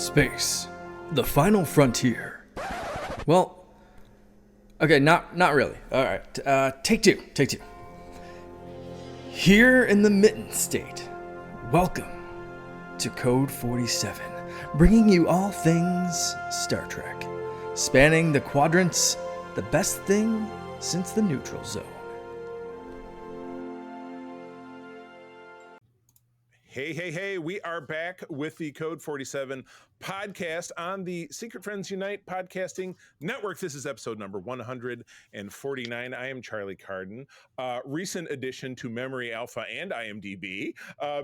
Space, the final frontier. Well, okay, not really. All right, take two. Here in the Mitten State, welcome to Code 47, bringing you all things Star Trek, spanning the quadrants, the best thing since the neutral zone. Hey, we are back with the Code 47 podcast on the Secret Friends Unite podcasting network. This is episode number 149. I am Charlie Carden. Recent addition to Memory Alpha and IMDb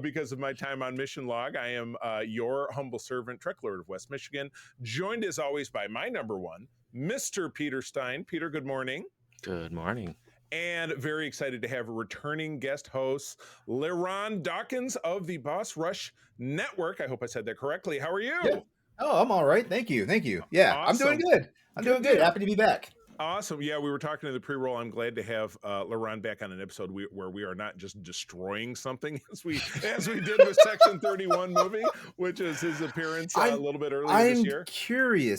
because of my time on Mission Log. I am your humble servant, Trek Lord of West Michigan, joined as always by my number one, Mr. Peter Stein. Peter, good morning. Good morning. And very excited to have a returning guest host, LeRon Dawkins of the Boss Rush Network. I hope I said that correctly. How are you? Yeah. Oh, I'm all right. Thank you. Yeah, Awesome. I'm doing good. I'm doing good. Happy to be back. Awesome. Yeah, we were talking in the pre-roll. I'm glad to have LeRon back on an episode where we are not just destroying something as we did with Section 31 movie, which is his appearance a little bit earlier this year.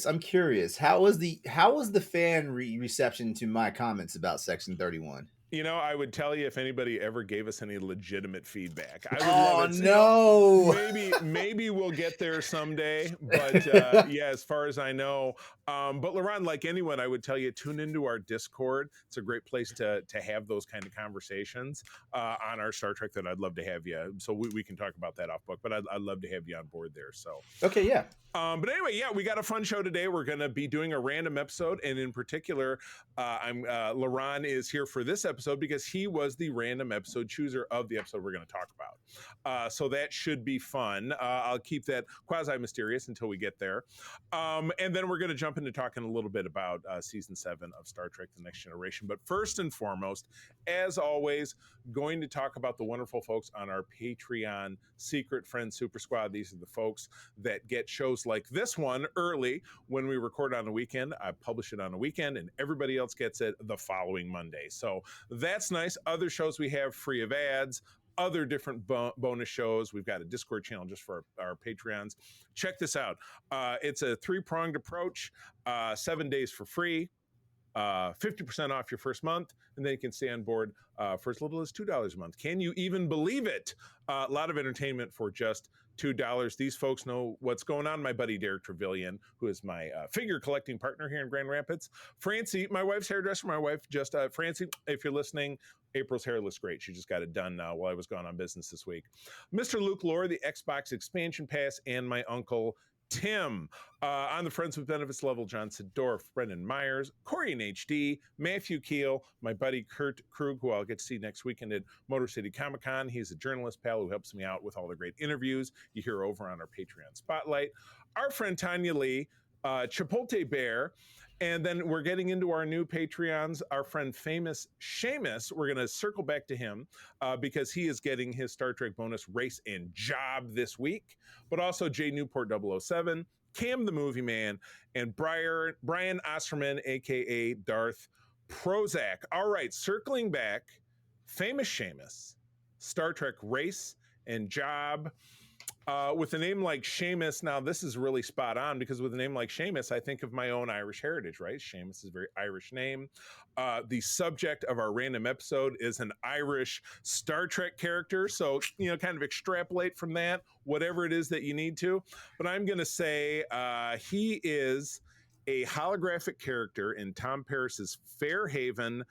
I'm curious. How was the fan reception to my comments about Section 31? You know, I would tell you if anybody ever gave us any legitimate feedback. I would love it. No. Maybe we'll get there someday. But yeah, as far as I know. But LeRon, like anyone, I would tell you, tune into our Discord. It's a great place to have those kind of conversations on our Star Trek that I'd love to have you. So we can talk about that off book, but I'd love to have you on board there. So okay, yeah. But anyway, yeah, we got a fun show today. We're going to be doing a random episode, and in particular, LeRon is here for this episode because he was the random episode chooser of the episode we're going to talk about. So that should be fun. I'll keep that quasi-mysterious until we get there. And then we're going to jump into talking a little bit about Season 7 of Star Trek: The Next Generation. But first and foremost, as always, going to talk about the wonderful folks on our Patreon Secret Friends Super Squad. These are the folks that get shows like this one early when we record on a weekend. I publish it on a weekend and everybody else gets it the following Monday. So that's nice. Other shows we have free of ads, other different bonus shows. We've got a Discord channel just for our Patreons. Check this out. It's a three-pronged approach, 7 days for free, 50% off your first month, and then you can stay on board for as little as $2 a month. Can you even believe it? A lot of entertainment for just $2. These folks know what's going on. My buddy Derek Trevelyan, who is my figure collecting partner here in Grand Rapids. Francie, my wife's hairdresser. My wife just, Francie, if you're listening, April's hair looks great. She just got it done while I was gone on business this week. Mr. Luke Lore, the Xbox expansion pass, and my uncle Tim. On the Friends with Benefits level, John Sidorf, Brendan Myers, Corey in HD, Matthew Keel, my buddy Kurt Krug, who I'll get to see next weekend at Motor City Comic Con. He's a journalist pal who helps me out with all the great interviews you hear over on our Patreon Spotlight. Our friend Tanya Lee, Chipotle Bear. And then we're getting into our new Patreons, our friend Famous Seamus. We're going to circle back to him because he is getting his Star Trek bonus race and job this week. But also Jay Newport 007, Cam the Movie Man, and Brian Osterman, a.k.a. Darth Prozac. All right, circling back, Famous Seamus, Star Trek race and job. With a name like Seamus, now this is really spot on because with a name like Seamus, I think of my own Irish heritage, right? Seamus is a very Irish name. The subject of our random episode is an Irish Star Trek character. So, kind of extrapolate from that, whatever it is that you need to. But I'm going to say he is a holographic character in Tom Paris's Fairhaven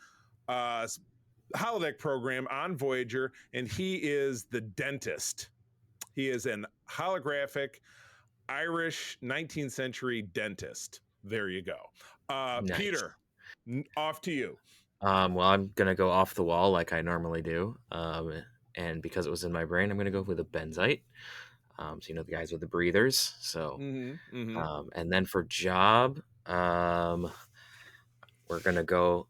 holodeck program on Voyager, and he is the dentist. He is an holographic Irish 19th century dentist. There you go. Nice. Peter, off to you. Well, I'm going to go off the wall like I normally do. And because it was in my brain, I'm going to go with a benzite. So, the guys with the breathers. So, and then for job, we're going to go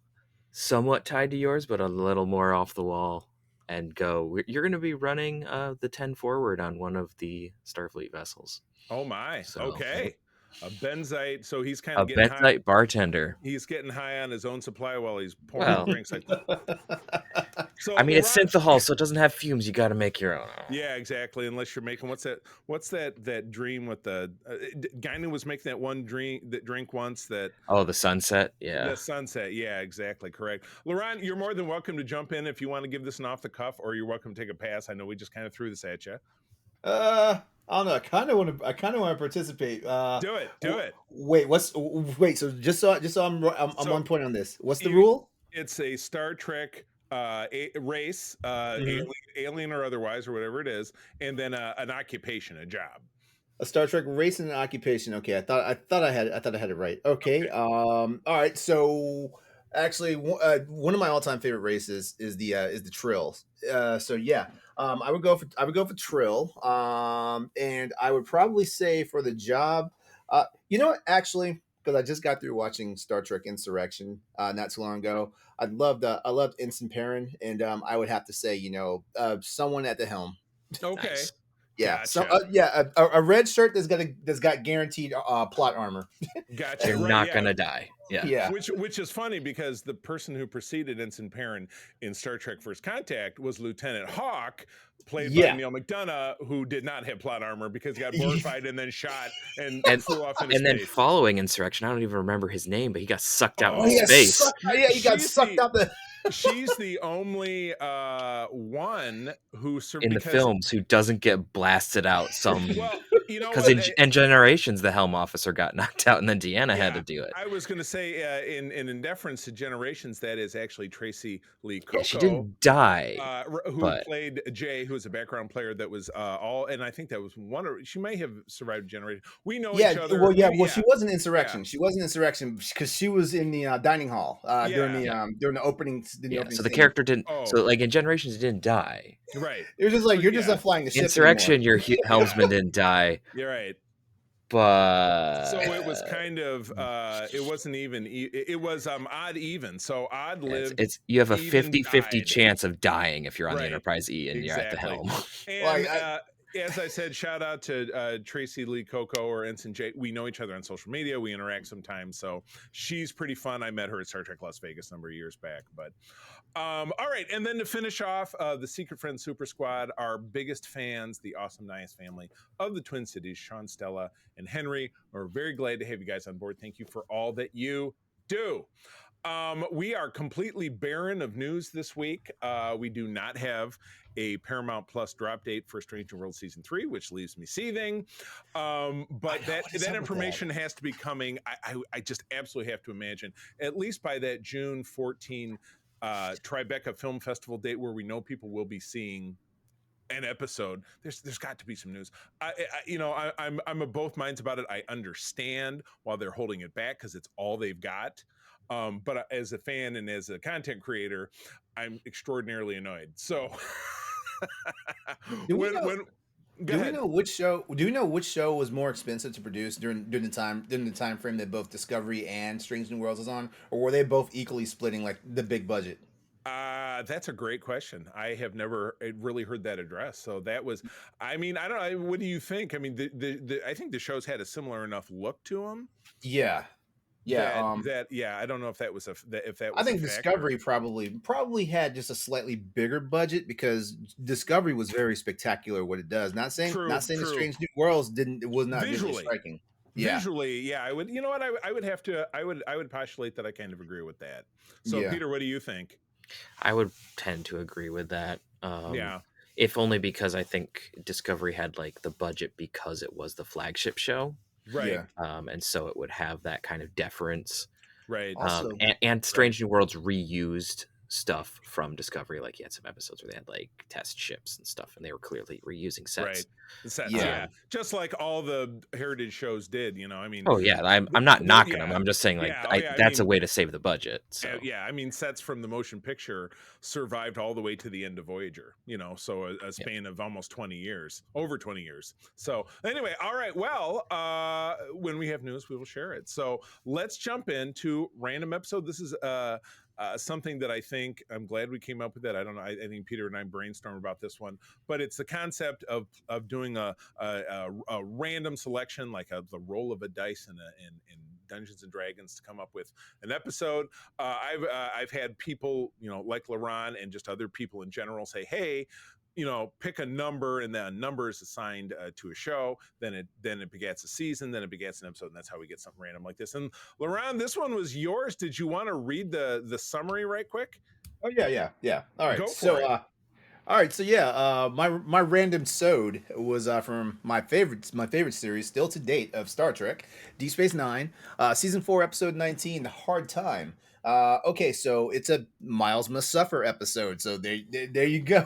somewhat tied to yours, but a little more off the wall. And you're going to be running the 10 forward on one of the Starfleet vessels. Oh my! So, okay. A benzite. So he's kind A of getting high. benzite bartender. He's getting high on his own supply while he's pouring Well, drinks. Like, so I mean, it's LeRon, synthahol, so it doesn't have fumes. You got to make your own. yeah, exactly. Unless you're making what's that dream with the Guinan was making that one drink once that Oh, the sunset. Yeah. the sunset. Yeah, exactly. Correct. LeRon, you're more than welcome to jump in if you want to give this an off the cuff, or you're welcome to take a pass. I know we just kind of threw this at you. I don't know. I kind of want to participate. Do it. Wait? So just so I'm So- on point on this. What's the You- rule? It's a Star Trek race, Mhm. alien or otherwise, or whatever it is, and then an occupation, a job. A Star Trek race and an occupation. Okay, I thought I had it right. Okay. All right. So actually, one of my all time favorite races is the Trill. So yeah, I would go for Trill. And I would probably say for the job, you know what? Actually, because I just got through watching Star Trek Insurrection not too long ago. I loved Ensign Perrin, and I would have to say, someone at the helm. Okay. Nice. Yeah. So Gotcha. a red shirt that's got guaranteed plot armor. Gotcha. You're Right, not yeah. gonna die. Yeah. Yeah. Which is funny because the person who preceded Ensign Perrin in Star Trek First Contact was Lieutenant Hawk, played by Yeah. Neil McDonough, who did not have plot armor because he got mortified and then shot and And- flew off into And then space. following Insurrection, I don't even remember his name, but he got sucked out Oh, into he got space. He got She's sucked the- out the. She's the only one who In the films, who doesn't get blasted out some Well, you know because what? in Generations the helm officer got knocked out and then Deanna had Yeah, to do it. I was going to say in deference to Generations, that is actually Tracy Lee Coco. Yeah, she didn't die. Who but- played Jay, who was a background player that was and I think that was she may have survived Generation. We know each other. Well, she was in Insurrection. She was in Insurrection because she was in the dining hall during the opening. So the scene. character didn't. Oh. So like in Generations, he didn't die. Right. It was just like you're Yeah. just not flying the ship. Insurrection, your helmsman didn't die, You're right. but So it was kind of it wasn't even it was odd even. So odd lived. it's you have a even 50-50 died. chance of dying if you're on Right. the Enterprise E and you're at the Exactly. helm. And Well, as I said, shout out to Tracy Lee Coco or Ensign Jay. We know each other on social media. We interact sometimes. So she's pretty fun. I met her at Star Trek Las Vegas a number of years back. But all right. And then to finish off, the Secret Friends Super Squad, our biggest fans, the awesome Nias family of the Twin Cities, Sean, Stella, and Henry. We're very glad to have you guys on board. Thank you for all that you do. We are completely barren of news this week. We do not have a Paramount Plus drop date for Stranger World Season 3, which leaves me seething. But that information has to be coming. I just absolutely have to imagine, at least by that June 14 Tribeca Film Festival date, where we know people will be seeing an episode. There's got to be some news. I'm of both minds about it. I understand while they're holding it back because it's all they've got. But as a fan and as a content creator, I'm extraordinarily annoyed. So Do we know which show was more expensive to produce during the time frame that both Discovery and Strange New Worlds was on, or were they both equally splitting like the big budget? That's a great question. I have never really heard that addressed. So that was, I mean, I don't know. What do you think? I mean, I think the shows had a similar enough look to them. Yeah. I don't know if that was I think Discovery probably had just a slightly bigger budget because Discovery was very spectacular what it does. Not saying the Strange New Worlds was not visually striking. Visually, yeah, I would. You know what? I would postulate that I kind of agree with that. So, Yeah. Peter, what do you think? I would tend to agree with that. Yeah. If only because I think Discovery had like the budget because it was the flagship show. Right. Yeah. And so it would have that kind of deference. Right. Also- and Strange New Worlds reused stuff from Discovery. Like you had some episodes where they had like test ships and stuff, and they were clearly reusing sets. Right. The sets, Yeah. yeah. Just like all the heritage shows did, you know. I mean, Oh yeah, I'm not knocking them. yeah. I'm just saying like Yeah, that's a way to save the budget. So. yeah, I mean, sets from the motion picture survived all the way to the end of Voyager, you know, so a span of almost 20 years, over 20 years. So anyway, all right, well, when we have news, we will share it. So let's jump into random episode. This is something that I think I'm glad we came up with that. I don't know. I think Peter and I brainstormed about this one, but it's the concept of doing a random selection, like the roll of a dice in Dungeons and Dragons, to come up with an episode. I've had people, like LeRon and just other people in general say, hey, pick a number, and then a number is assigned to a show. Then it begets a season. Then it begets an episode, and that's how we get something random like this. And LeRon, this one was yours. Did you want to read the summary right quick? Oh yeah. All right. Go So for it. all right, so yeah, my random sode was from my favorite series still to date of Star Trek, Deep Space Nine, season 4, episode 19, Hard Time. Okay, so it's a Miles Must Suffer episode. So there you go.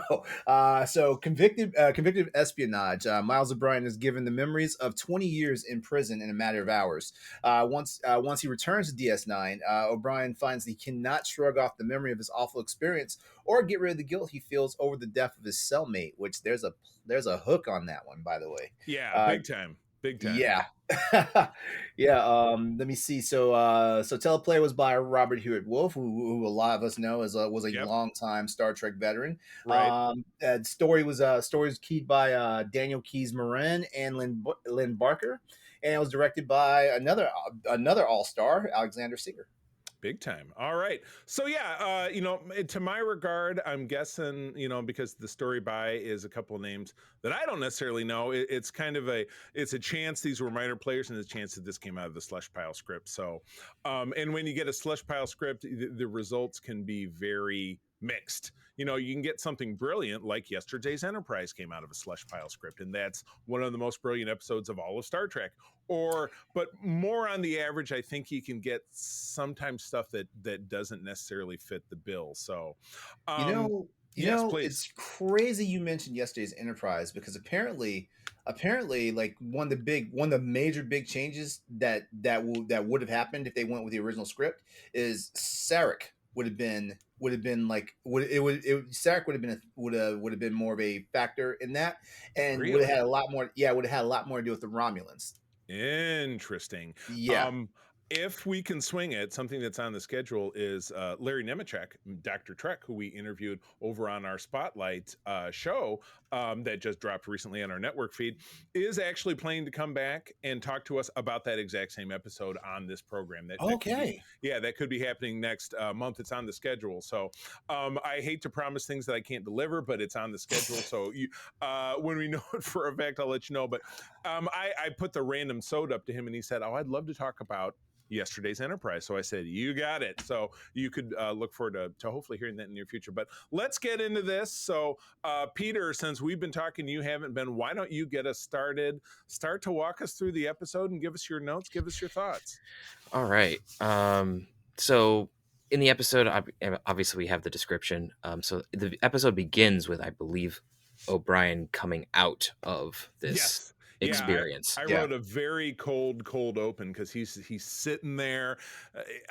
So convicted of espionage, Miles O'Brien is given the memories of 20 years in prison in a matter of hours. Once he returns to DS9, O'Brien finds that he cannot shrug off the memory of his awful experience or get rid of the guilt he feels over the death of his cellmate. Which there's a hook on that one, by the way. Yeah, big time. Yeah. Yeah. Let me see. So teleplay was by Robert Hewitt Wolf, who a lot of us know was a Yep. longtime Star Trek veteran. Right. Story was keyed by Daniel Keyes Moran and Lynn Barker, and it was directed by another all-star, Alexander Singer. Big time. All right. So yeah, to my regard, I'm guessing, because the story by is a couple of names that I don't necessarily know. It's kind of it's a chance these were minor players, and a chance that this came out of the slush pile script. So, and when you get a slush pile script, the results can be very mixed. You can get something brilliant like yesterday's Enterprise came out of a slush pile script, and that's one of the most brilliant episodes of all of Star Trek. But more on the average, I think you can get sometimes stuff that doesn't necessarily fit the bill. So, please. It's crazy you mentioned yesterday's Enterprise, because apparently, like one of the major big changes that would have happened if they went with the original script is Sarek would have been Sarek would have been more of a factor in that, and Really? would have had a lot more to do with the Romulans. Interesting. Yeah. If we can swing it, something that's on the schedule is Larry Nemechek, Dr. Trek, who we interviewed over on our Spotlight show that just dropped recently on our network feed, is actually planning to come back and talk to us about that exact same episode on this program. That could be happening next month. It's on the schedule. So I hate to promise things that I can't deliver, but it's on the schedule. So when we know it for a fact, I'll let you know. But I put the random sode up to him, and he said, "Oh, I'd love to talk about yesterday's Enterprise." So I said, you got it. So you could look forward to hopefully hearing that in the near future. But let's get into this. So Peter, since we've been talking, you haven't been, why don't you get us started? Start to walk us through the episode and give us your notes, give us your thoughts. All right. So in the episode, obviously we have the description. So the episode begins with, I believe, O'Brien coming out of this experience. I wrote a very cold open, because he's sitting there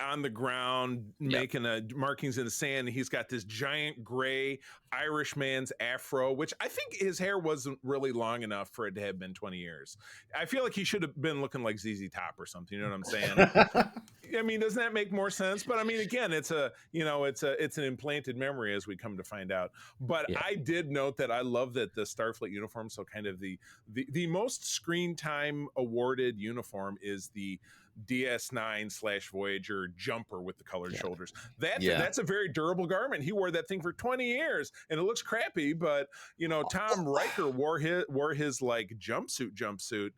on the ground making markings in the sand, and he's got this giant gray Irishman's afro, which I think his hair wasn't really long enough for it to have been 20 years. I feel like he should have been looking like ZZ Top or something. You know what I'm saying? I mean, doesn't that make more sense? But I mean, again, it's an implanted memory, as we come to find out. But I did note that I love that the Starfleet uniform, so kind of the most screen time awarded uniform, is the DS9/Voyager jumper with the colored shoulders. That's a very durable garment. He wore that thing for 20 years, and it looks crappy, but Tom Riker wore his like jumpsuit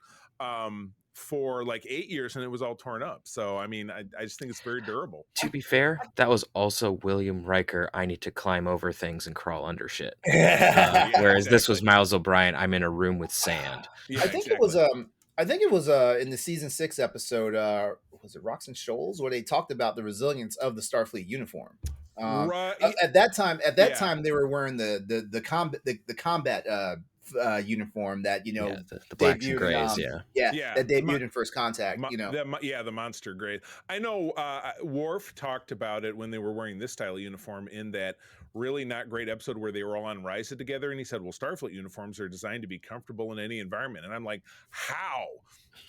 for like 8 years, and it was all torn up. So I mean, I just think it's very durable. To be fair, that was also William Riker. I need to climb over things and crawl under shit. Whereas this was Miles O'Brien. I'm in a room with sand. I think it was in the season 6 episode, was it Rocks and Shoals, where they talked about the resilience of the Starfleet uniform. At that time they were wearing the combat uniform that the blacks and grays, that debuted in First Contact. The monster gray. I know Worf talked about it when they were wearing this style of uniform, in that really not great episode where they were all on Ryza together, and he said, well, Starfleet uniforms are designed to be comfortable in any environment. And I'm like, how?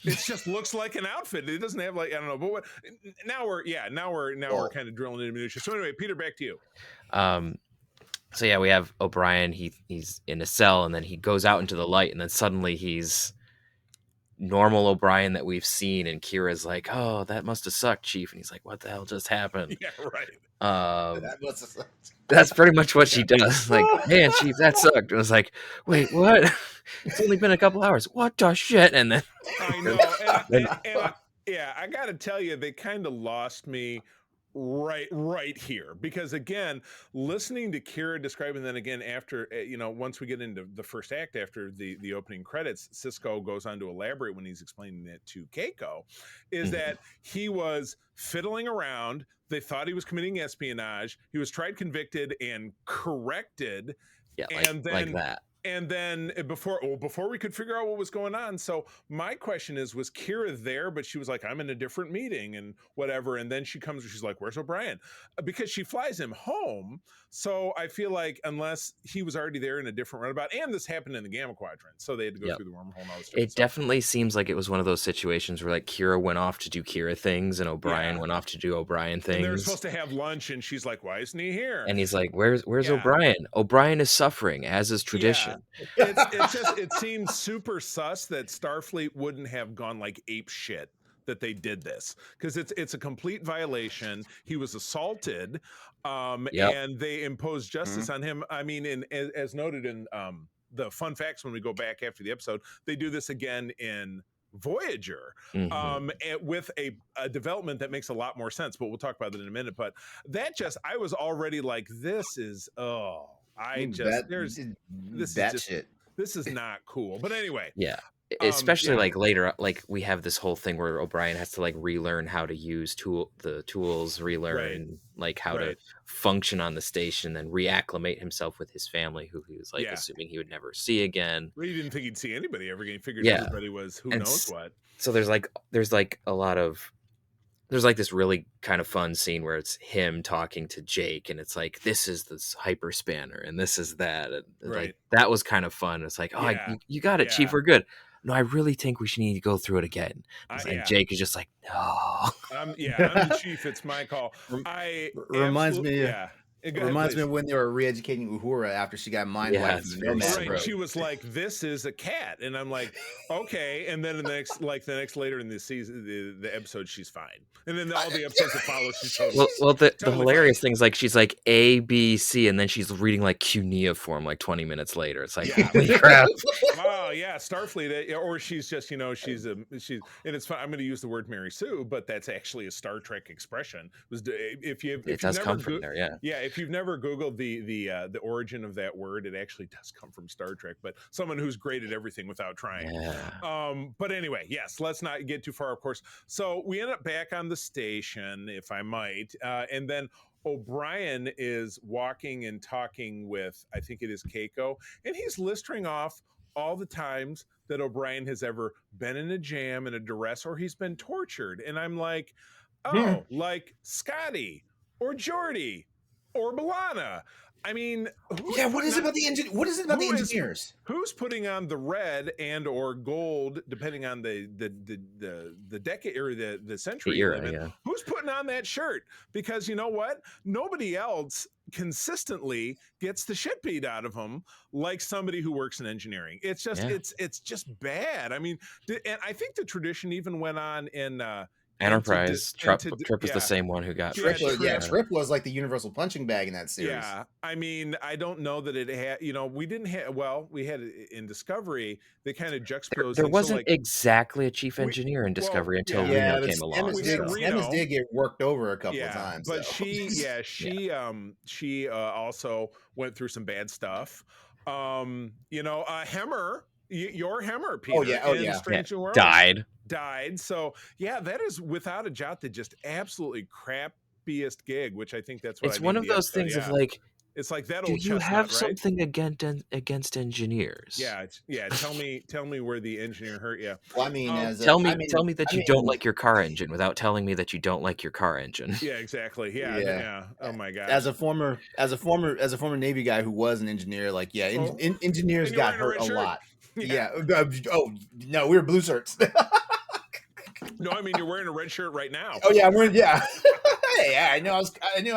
It just looks like an outfit. It doesn't have, like, I don't know, but what, now we're kind of drilling into minutia. So anyway, Peter, back to you. So yeah, we have O'Brien. He's in a cell, and then he goes out into the light, and then suddenly he's normal O'Brien that we've seen. And Kira's like, "Oh, that must have sucked, Chief." And he's like, "What the hell just happened?" Yeah, right. That must have sucked. That's pretty much what she does. Like, "Man, Chief, that sucked." And I was like, "Wait, what?" It's only been a couple hours. What the shit? And then I know. I got to tell you, they kind of lost me right here, because again, listening to Kira describing, then again after once we get into the first act, after the opening credits, Cisco goes on to elaborate when he's explaining it to Keiko, is that he was fiddling around. They thought he was committing espionage. He was tried, convicted, and corrected. Yeah, and then like that. And then before we could figure out what was going on. So my question is, was Kira there? But she was like, I'm in a different meeting and whatever. And then she comes and she's like, where's O'Brien? Because she flies him home. So I feel like unless he was already there in a different runabout, and this happened in the Gamma Quadrant, so they had to go through the wormhole and all this stuff. It definitely seems like it was one of those situations where like Kira went off to do Kira things and O'Brien went off to do O'Brien things. And they're supposed to have lunch, and she's like, why isn't he here? And he's like, where's O'Brien? O'Brien is suffering, as is tradition. It seems super sus that Starfleet wouldn't have gone like ape shit that they did this, because it's a complete violation. He was assaulted, and they imposed justice on him. I mean, as noted in the fun facts when we go back after the episode, they do this again in Voyager, with a development that makes a lot more sense, but we'll talk about it in a minute. But I was already like, this is this is not cool. But anyway, especially like later, like we have this whole thing where O'Brien has to like relearn how to use the tools, relearn like how to function on the station, then reacclimate himself with his family, who he was like assuming he would never see again. Well, he didn't think he'd see anybody ever again. He figured everybody was knows what. So there's this really kind of fun scene where it's him talking to Jake, and it's like, this is this hyper spanner and this is that. And like, that was kind of fun. It's like, you got it, Chief, we're good. No, I really think we should need to go through it again. And Jake is just like, no. I'm the chief. It's my call. Reminds me of when they were re-educating Uhura after she got mind wiped from the Nomad Probe. She was like, "This is a cat," and I'm like, "Okay." And then the next later in the season, the episode, she's fine. And then all the episodes that follow, she's totally. Well, the hilarious thing is like she's like A, B, C, and then she's reading like cuneiform like 20 minutes later. It's like, holy crap! Oh yeah, Starfleet, or she's just and it's fun. I'm going to use the word Mary Sue, but that's actually a Star Trek expression. It does come from there, if you've never Googled the origin of that word, it actually does come from Star Trek, but someone who's great at everything without trying. But anyway, yes, let's not get too far, of course. So we end up back on the station, if I might, and then O'Brien is walking and talking with, I think it is Keiko, and he's listing off all the times that O'Brien has ever been in a jam, in a duress, or he's been tortured. And I'm like, like Scotty or Geordi or B'Elanna. I mean, what is it about the engineers? Who's putting on the red and or gold, depending on the decade or the century? Who's putting on that shirt? Because you know what? Nobody else consistently gets the shit beat out of them like somebody who works in engineering. It's just it's just bad. I mean, and I think the tradition even went on in Enterprise. Trip was the same one who got Trip. Trip was like the universal punching bag in that series. Yeah, I mean, I don't know that it had. We didn't have. Well, we had it in Discovery. They kind of juxtaposed. There wasn't exactly a chief engineer in Discovery until Reno came along. Stamets did get worked over a couple of times. But she also went through some bad stuff. Hemmer, your Hemmer, Peter. Died. So that is without a doubt the just absolutely crappiest gig, which I think that's what it's one of those things of like, It's like that Do old you have Chestnut, right? something against engineers? Yeah. Tell me where the engineer hurt you. Well, I mean, Tell me that you don't like your car engine without telling me that you don't like your car engine. Yeah, exactly. Yeah, yeah. yeah. Oh my gosh. As a former Navy guy who was an engineer, like Oh, engineers and you're got wearing a hurt red a shirt. lot. Yeah. Oh no, we were blue shirts. No, I mean you're wearing a red shirt right now. Oh yeah, I'm wearing yeah, I knew I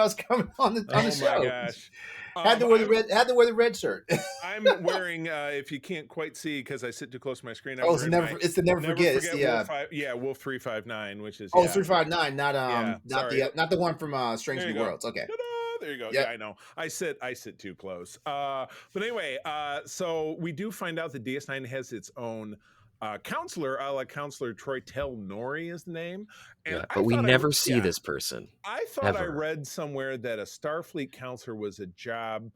was coming on the Oh show. my gosh. Had to wear the red shirt. I'm wearing if you can't quite see because I sit too close to my screen. I'm it's wearing the never forget. It's the Wolf 359, which is 359, not not the one from Strange New go. Worlds. Okay. Ta-da! There you go. Yep. Yeah, I know. I sit too close. But anyway, so we do find out that DS9 has its own counselor, a la Counselor Troy Nori is the name. And but we never see this person. I thought I read somewhere that a Starfleet counselor was a job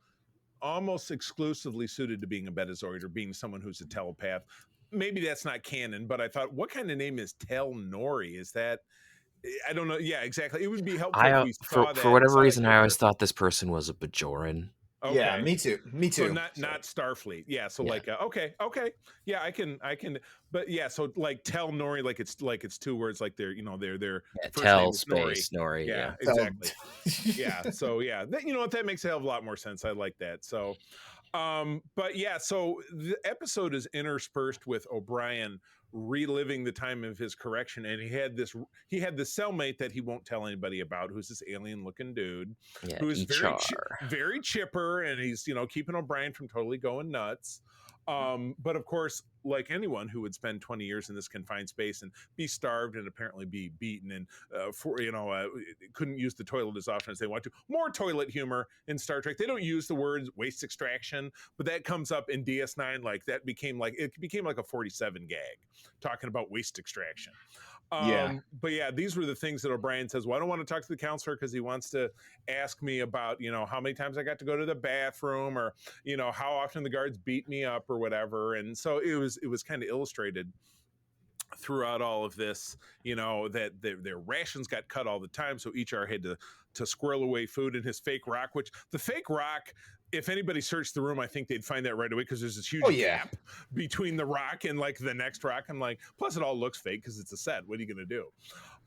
almost exclusively suited to being a Betazoid or being someone who's a telepath. Maybe that's not canon, but I thought, what kind of name is Nori? Is that, I don't know. Yeah, exactly. It would be helpful if we saw that. For whatever reason, I always thought this person was a Bajoran. Okay. Yeah, me too. So not Starfleet. Yeah. So like, okay. Yeah, I can. But yeah, so like Tel Nori, like it's two words, like they're Tel space Nori. Yeah, exactly. Yeah. So yeah, you know what? That makes a hell of a lot more sense. I like that. So, but yeah, so the episode is interspersed with O'Brien reliving the time of his correction, and he had this cellmate that he won't tell anybody about, who's this alien looking dude who's very chipper, and he's keeping O'Brien from totally going nuts. But of course, like anyone who would spend 20 years in this confined space and be starved and apparently be beaten and couldn't use the toilet as often as they want to. More toilet humor in Star Trek. They don't use the words waste extraction, but that comes up in DS9. Like that became like a 47 gag talking about waste extraction. But yeah, these were the things that O'Brien says, well, I don't want to talk to the counselor because he wants to ask me about, how many times I got to go to the bathroom, or, how often the guards beat me up or whatever. And so it was kind of illustrated throughout all of this, that their rations got cut all the time. So each R had to squirrel away food in his fake rock, which the fake rock, if anybody searched the room, I think they'd find that right away because there's this huge gap between the rock and like the next rock. I'm like, plus it all looks fake because it's a set. What are you going to do?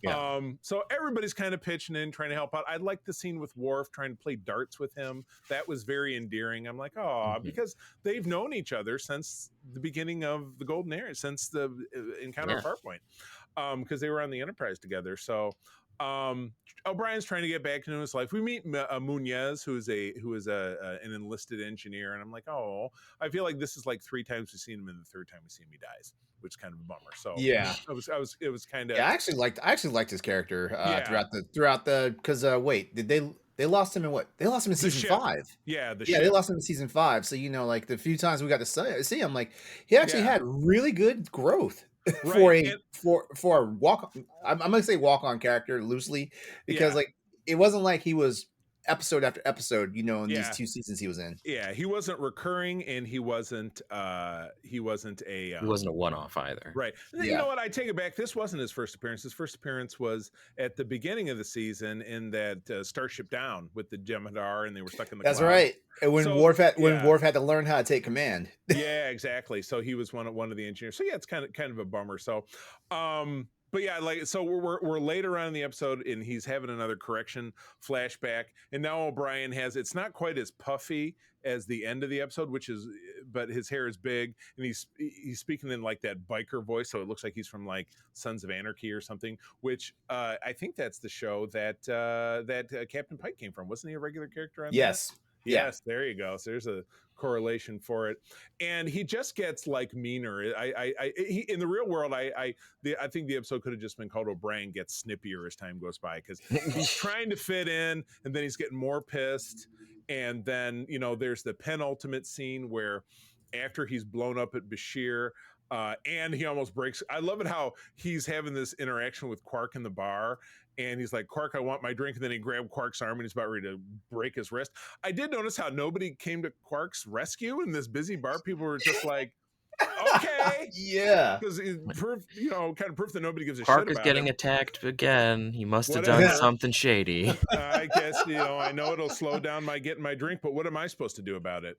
Yeah. So everybody's kind of pitching in, trying to help out. I like the scene with Worf trying to play darts with him. That was very endearing. I'm like, because they've known each other since the beginning of the Golden Era, since the encounter at Farpoint, because they were on the Enterprise together. So O'Brien's trying to get back into his life. We meet Munez, who is an enlisted engineer, and I'm like, I feel like this is like 3 times we've seen him, and the 3rd time we see him, he dies, which is kind of a bummer. So yeah, it was kind of. Yeah, I actually liked his character throughout the because wait, did they lost him in what? They lost him in season 5. Yeah, they lost him in season 5. So like the few times we got to see him, like he actually had really good growth. Right. for a walk, I'm gonna say walk on character loosely because like it wasn't like he was episode after episode, in these 2 seasons he was in. Yeah, he wasn't recurring, and he wasn't a one-off either. Right. You know what? I take it back. This wasn't his first appearance. His first appearance was at the beginning of the season in that Starship Down with the Jem'Hadar, and they were stuck in the. That's cloud. right. And when Worf had to learn how to take command. Yeah, exactly. So he was one of the engineers. So yeah, it's kind of a bummer. So, but yeah, like so we're later on in the episode, and he's having another correction flashback, and now O'Brien it's not quite as puffy as the end of the episode, but his hair is big, and he's speaking in like that biker voice, so it looks like he's from like Sons of Anarchy or something, which I think that's the show that Captain Pike came from. Wasn't he a regular character on that? Yes, there you go. So there's a correlation for it, and he just gets like meaner. He in the real world, I think the episode could have just been called O'Brien Gets Snippier as time goes by, because he's trying to fit in, and then he's getting more pissed, and then there's the penultimate scene where after he's blown up at Bashir. And he almost breaks. I love it how he's having this interaction with Quark in the bar, and he's like, "Quark, I want my drink." And then he grabbed Quark's arm, and he's about ready to break his wrist. I did notice how nobody came to Quark's rescue in this busy bar. People were just like, Okay. Yeah. Because proof, kind of proof that nobody gives a shit Parker's about getting him. attacked again. He must have done Whatever. something shady. I guess, I know it'll slow down my getting my drink, but what am I supposed to do about it?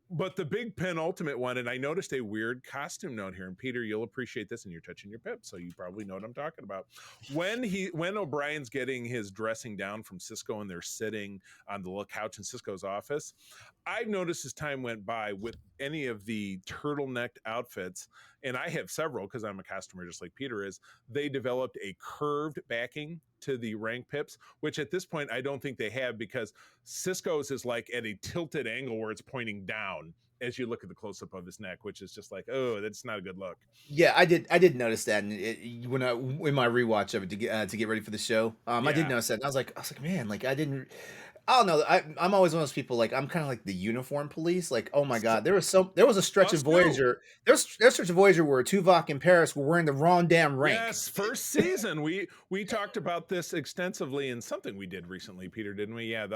But the big penultimate one, and I noticed a weird costume note here, and Peter, you'll appreciate this, and you're touching your pip, so you probably know what I'm talking about. When O'Brien's getting his dressing down from Cisco and they're sitting on the little couch in Cisco's office, I've noticed as time went by with any of the turtlenecked outfits, and I have several because I'm a customer just like Peter is, they developed a curved backing to the rank pips, which at this point I don't think they have, because Cisco's is like at a tilted angle where it's pointing down as you look at the close-up of his neck, which is just like, oh, that's not a good look. Yeah, I did notice that, and in my rewatch of it to get ready for the show, I did Yeah. notice that. And I was like, man, like I don't know. I'm always one of those people. Like, I'm kind of like the uniform police. Like, oh my god, there was a stretch Us of too. Voyager. There's a stretch of Voyager where Tuvok and Paris were wearing the wrong damn rank. Yes, first season. We talked about this extensively in something we did recently, Peter, didn't we? Yeah,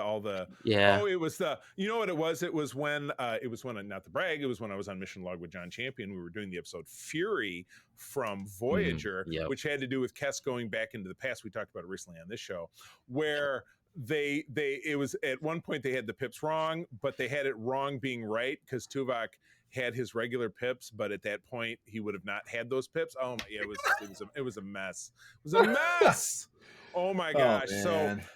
Yeah. Oh, it was what it was? It was when not to brag, it was when I was on Mission Log with John Champion. We were doing the episode Fury from Voyager, Yep. which had to do with Kes going back into the past. We talked about it recently on this show, where it was at one point they had the pips wrong, but they had it wrong being right because Tuvok had his regular pips, but at that point he would have not had those pips. Oh my, yeah, it was a mess. It was a mess. Oh my gosh.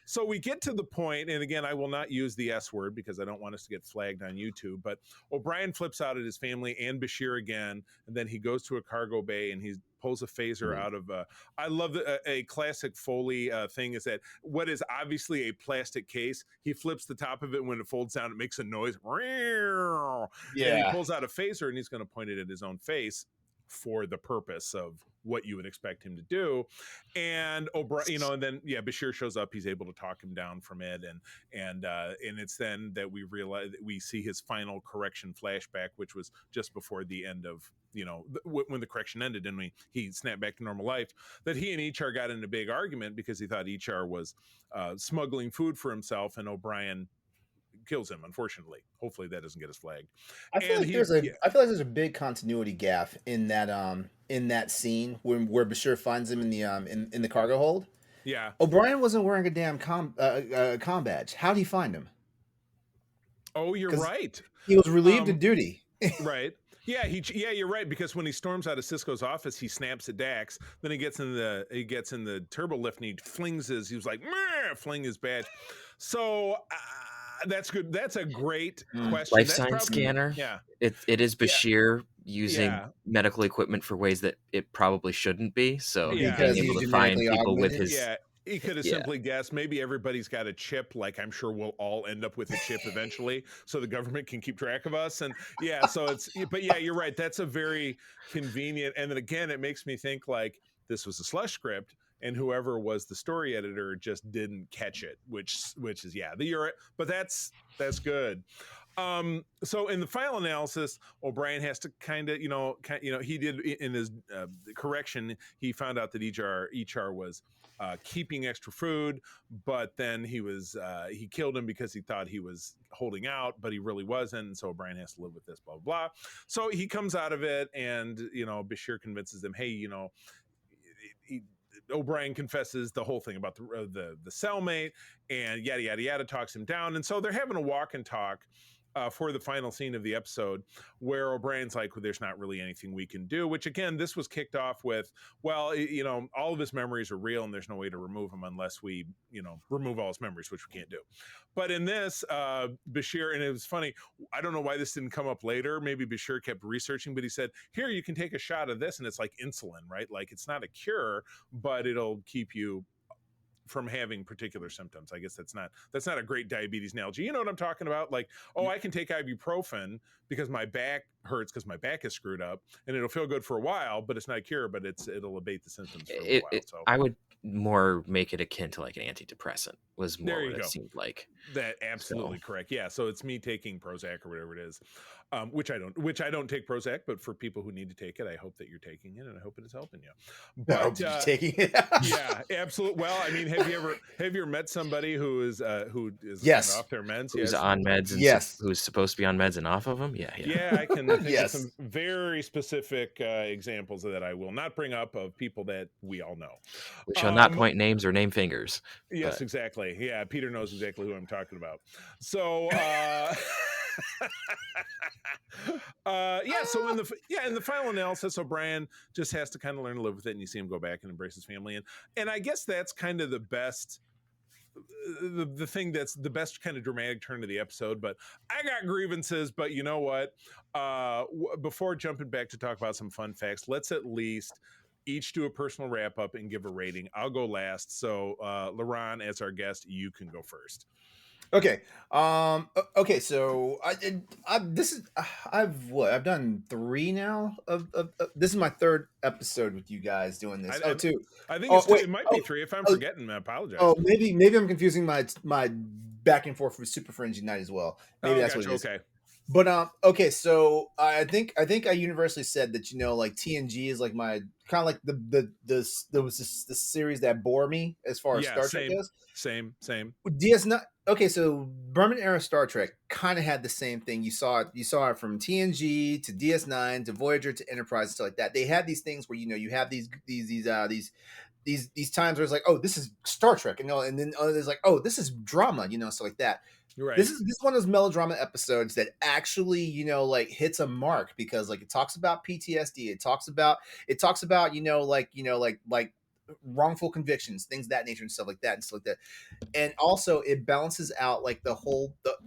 So we get to the point, and again, I will not use the S word because I don't want us to get flagged on YouTube, but O'Brien flips out at his family and Bashir again, and then he goes to a cargo bay and he pulls a phaser out of I love a classic Foley thing is that what is obviously a plastic case, he flips the top of it, when it folds down, it makes a noise. And he pulls out a phaser and he's going to point it at his own face for the purpose of what you would expect him to do. And O'Brien, and then Bashir shows up. He's able to talk him down from it, and it's then that we realize we see his final correction flashback, which was just before the end of when the correction ended and he snapped back to normal life. That he and HR got in a big argument because he thought HR was smuggling food for himself, and O'Brien kills him, unfortunately. Hopefully that doesn't get us flagged. I feel like there's a big continuity gap in that scene where Bashir finds him in the cargo hold. Yeah. O'Brien wasn't wearing a damn com badge. How'd he find him? Oh, you're right. He was relieved of duty. Right. Yeah, you're right, because when he storms out of Cisco's office, he snaps at Dax. Then he gets in the turbo lift and he flings fling his badge. So that's good. That's a great question. Life sign scanner. Yeah. It is Bashir using medical equipment for ways that it probably shouldn't be. So being able to find people with his he could have simply guessed maybe everybody's got a chip, like I'm sure we'll all end up with a chip eventually, so the government can keep track of us. And you're right. That's a very convenient. And then again, it makes me think like this was a slush script, and whoever was the story editor just didn't catch it, which is but that's good. So in the final analysis, O'Brien has to kind of he did in his correction, he found out that HR was keeping extra food, but then he killed him because he thought he was holding out, but he really wasn't. And so O'Brien has to live with this, blah, blah, blah. So he comes out of it, and Bashir convinces him, hey, O'Brien confesses the whole thing about the cellmate, and yada yada yada, talks him down. And so they're having a walk and talk for the final scene of the episode, where O'Brien's like, well, there's not really anything we can do, which again, this was kicked off with, well, all of his memories are real and there's no way to remove them unless we, remove all his memories, which we can't do. But in this, Bashir, and it was funny, I don't know why this didn't come up later. Maybe Bashir kept researching, but he said, here, you can take a shot of this, and it's like insulin, right? Like, it's not a cure, but it'll keep you from having particular symptoms. I guess that's not a great diabetes analogy. You know what I'm talking about? Like, I can take ibuprofen because my back hurts because my back is screwed up, and it'll feel good for a while, but it's not a cure, but it'll abate the symptoms for a while. So I would more make it akin to like an antidepressant was more what it seemed like. That absolutely correct. Yeah, so it's me taking Prozac or whatever it is, which I don't take Prozac, but for people who need to take it, I hope that you're taking it, and I hope it is helping you. But taking it. yeah, absolutely. Well, I mean, have you ever met somebody who is Yes. kind of off their meds? Who's Yes. on meds and Yes. who's supposed to be on meds and off of them? Yeah, I can think of Yes. some very specific examples that I will not bring up of people that we all know. We shall not point names or name fingers. Yes, but exactly. Yeah, Peter knows exactly who I'm talking about. So so in the final analysis, O'Brien just has to kind of learn to live with it, and you see him go back and embrace his family, and I guess that's kind of the best, the thing that's the best kind of dramatic turn of the episode. But I got grievances, but you know what, before jumping back to talk about some fun facts, let's at least each do a personal wrap up and give a rating. I'll go last, so LeRon, as our guest, you can go first. Okay. Okay. So I've done 3 now. This is my 3rd episode with you guys doing this. I 2. I think it might be 3. If I'm forgetting, I apologize. Oh, maybe I'm confusing my back and forth with Super Friends Unite as well. Maybe that's what it is. Okay. But okay, so I think I universally said that like TNG is like my kind of like the series that bore me as far as Star Trek goes. Same. DS9. Okay, so Berman era Star Trek kind of had the same thing. You saw it from TNG to DS9 to Voyager to Enterprise and stuff like that. They had these things where you have these times where it's like, oh, this is Star Trek, and then there's like, oh, this is drama, stuff like that. Right. This is one of those melodrama episodes that actually, like hits a mark because like it talks about PTSD, it talks about like wrongful convictions, things of that nature and stuff like that. And also it balances out like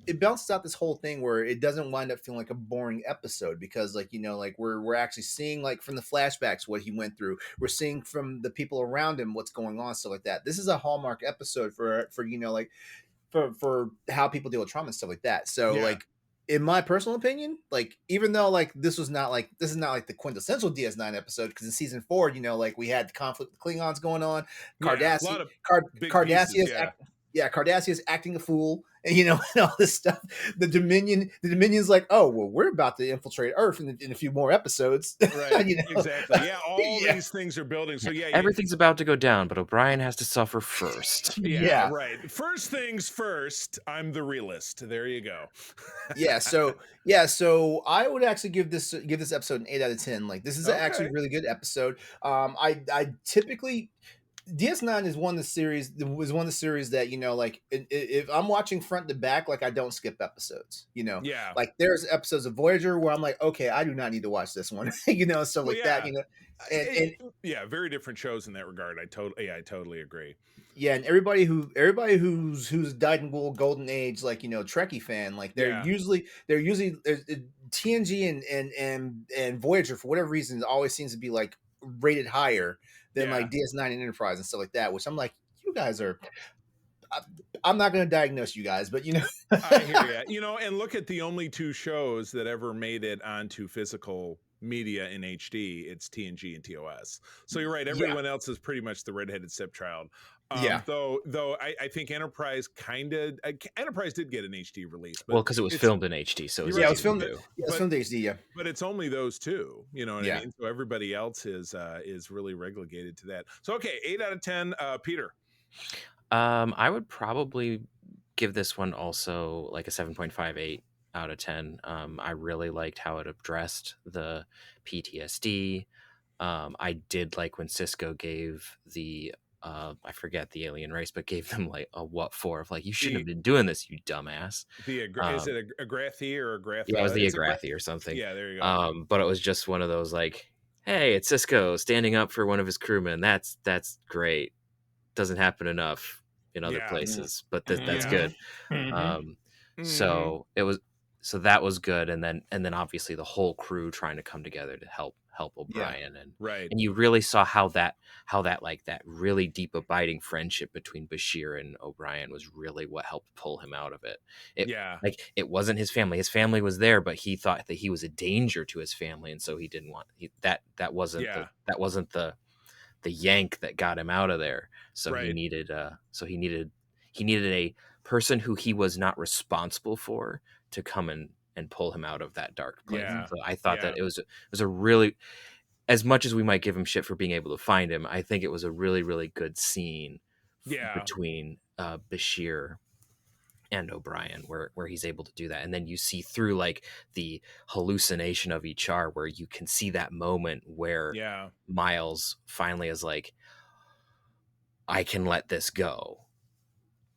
it balances out this whole thing where it doesn't wind up feeling like a boring episode because like like we're actually seeing like from the flashbacks what he went through. We're seeing from the people around him what's going on, stuff like that. This is a hallmark episode for like for how people deal with trauma and stuff like that. So like in my personal opinion, like even though like this is not like the quintessential DS9 episode because in season 4, like we had the conflict with Klingons going on, Cardassian, Cardassia's acting a fool, and and all this stuff. The Dominion's like, oh well, we're about to infiltrate Earth in a few more episodes. Right. Exactly. Yeah. All these things are building. So everything's about to go down, but O'Brien has to suffer first. Yeah. Right. First things first. I'm the realist. There you go. So I would actually give this episode an 8 out of 10. Like this is actually a really good episode. I typically. DS9 is one of the series that like if I'm watching front to back, like I don't skip episodes, like there's episodes of Voyager where I'm like, okay, I do not need to watch this one, stuff like that, and very different shows in that regard. I totally agree. Yeah, and everybody who's died in golden age, like Trekkie fan, like they're usually TNG and Voyager for whatever reason always seems to be like rated higher than like DS9 and Enterprise and stuff like that, which I'm like, you guys are. I'm not going to diagnose you guys, but I hear you. And look at the only 2 shows that ever made it onto physical media in HD. It's TNG and TOS. So you're right. Everyone else is pretty much the redheaded stepchild. Though I think Enterprise did get an HD release. But because it was filmed in HD, so it was filmed in HD. Yeah, but it's only those 2. You know what I mean? So everybody else is really relegated to that. So okay, 8 out of 10. Peter. I would probably give this one also like a 7.58 out of 10. I really liked how it addressed the PTSD. I did like when Cisco gave the I forget the alien race, but gave them like a what for of like, you shouldn't have been doing this, you dumbass. Is it a Agrathi or a Grath? Yeah, it was the Agrathi or something. Yeah, there you go. But it was just one of those like, hey, it's Cisco standing up for one of his crewmen. That's great. Doesn't happen enough in other places, but that's good. So that was good, and then obviously the whole crew trying to come together to help O'Brien, and you really saw how that like that really deep abiding friendship between Bashir and O'Brien was really what helped pull him out of it. Like it wasn't his family. His family was there, but he thought that he was a danger to his family, and so he didn't want that wasn't the yank that got him out of there. So he needed a person who he was not responsible for to come and pull him out of that dark place. Yeah. So I thought that it was a really, as much as we might give him shit for being able to find him, I think it was a really, really good scene between Bashir and O'Brien where he's able to do that. And then you see through like the hallucination of Ichar where you can see that moment where Miles finally is like, I can let this go.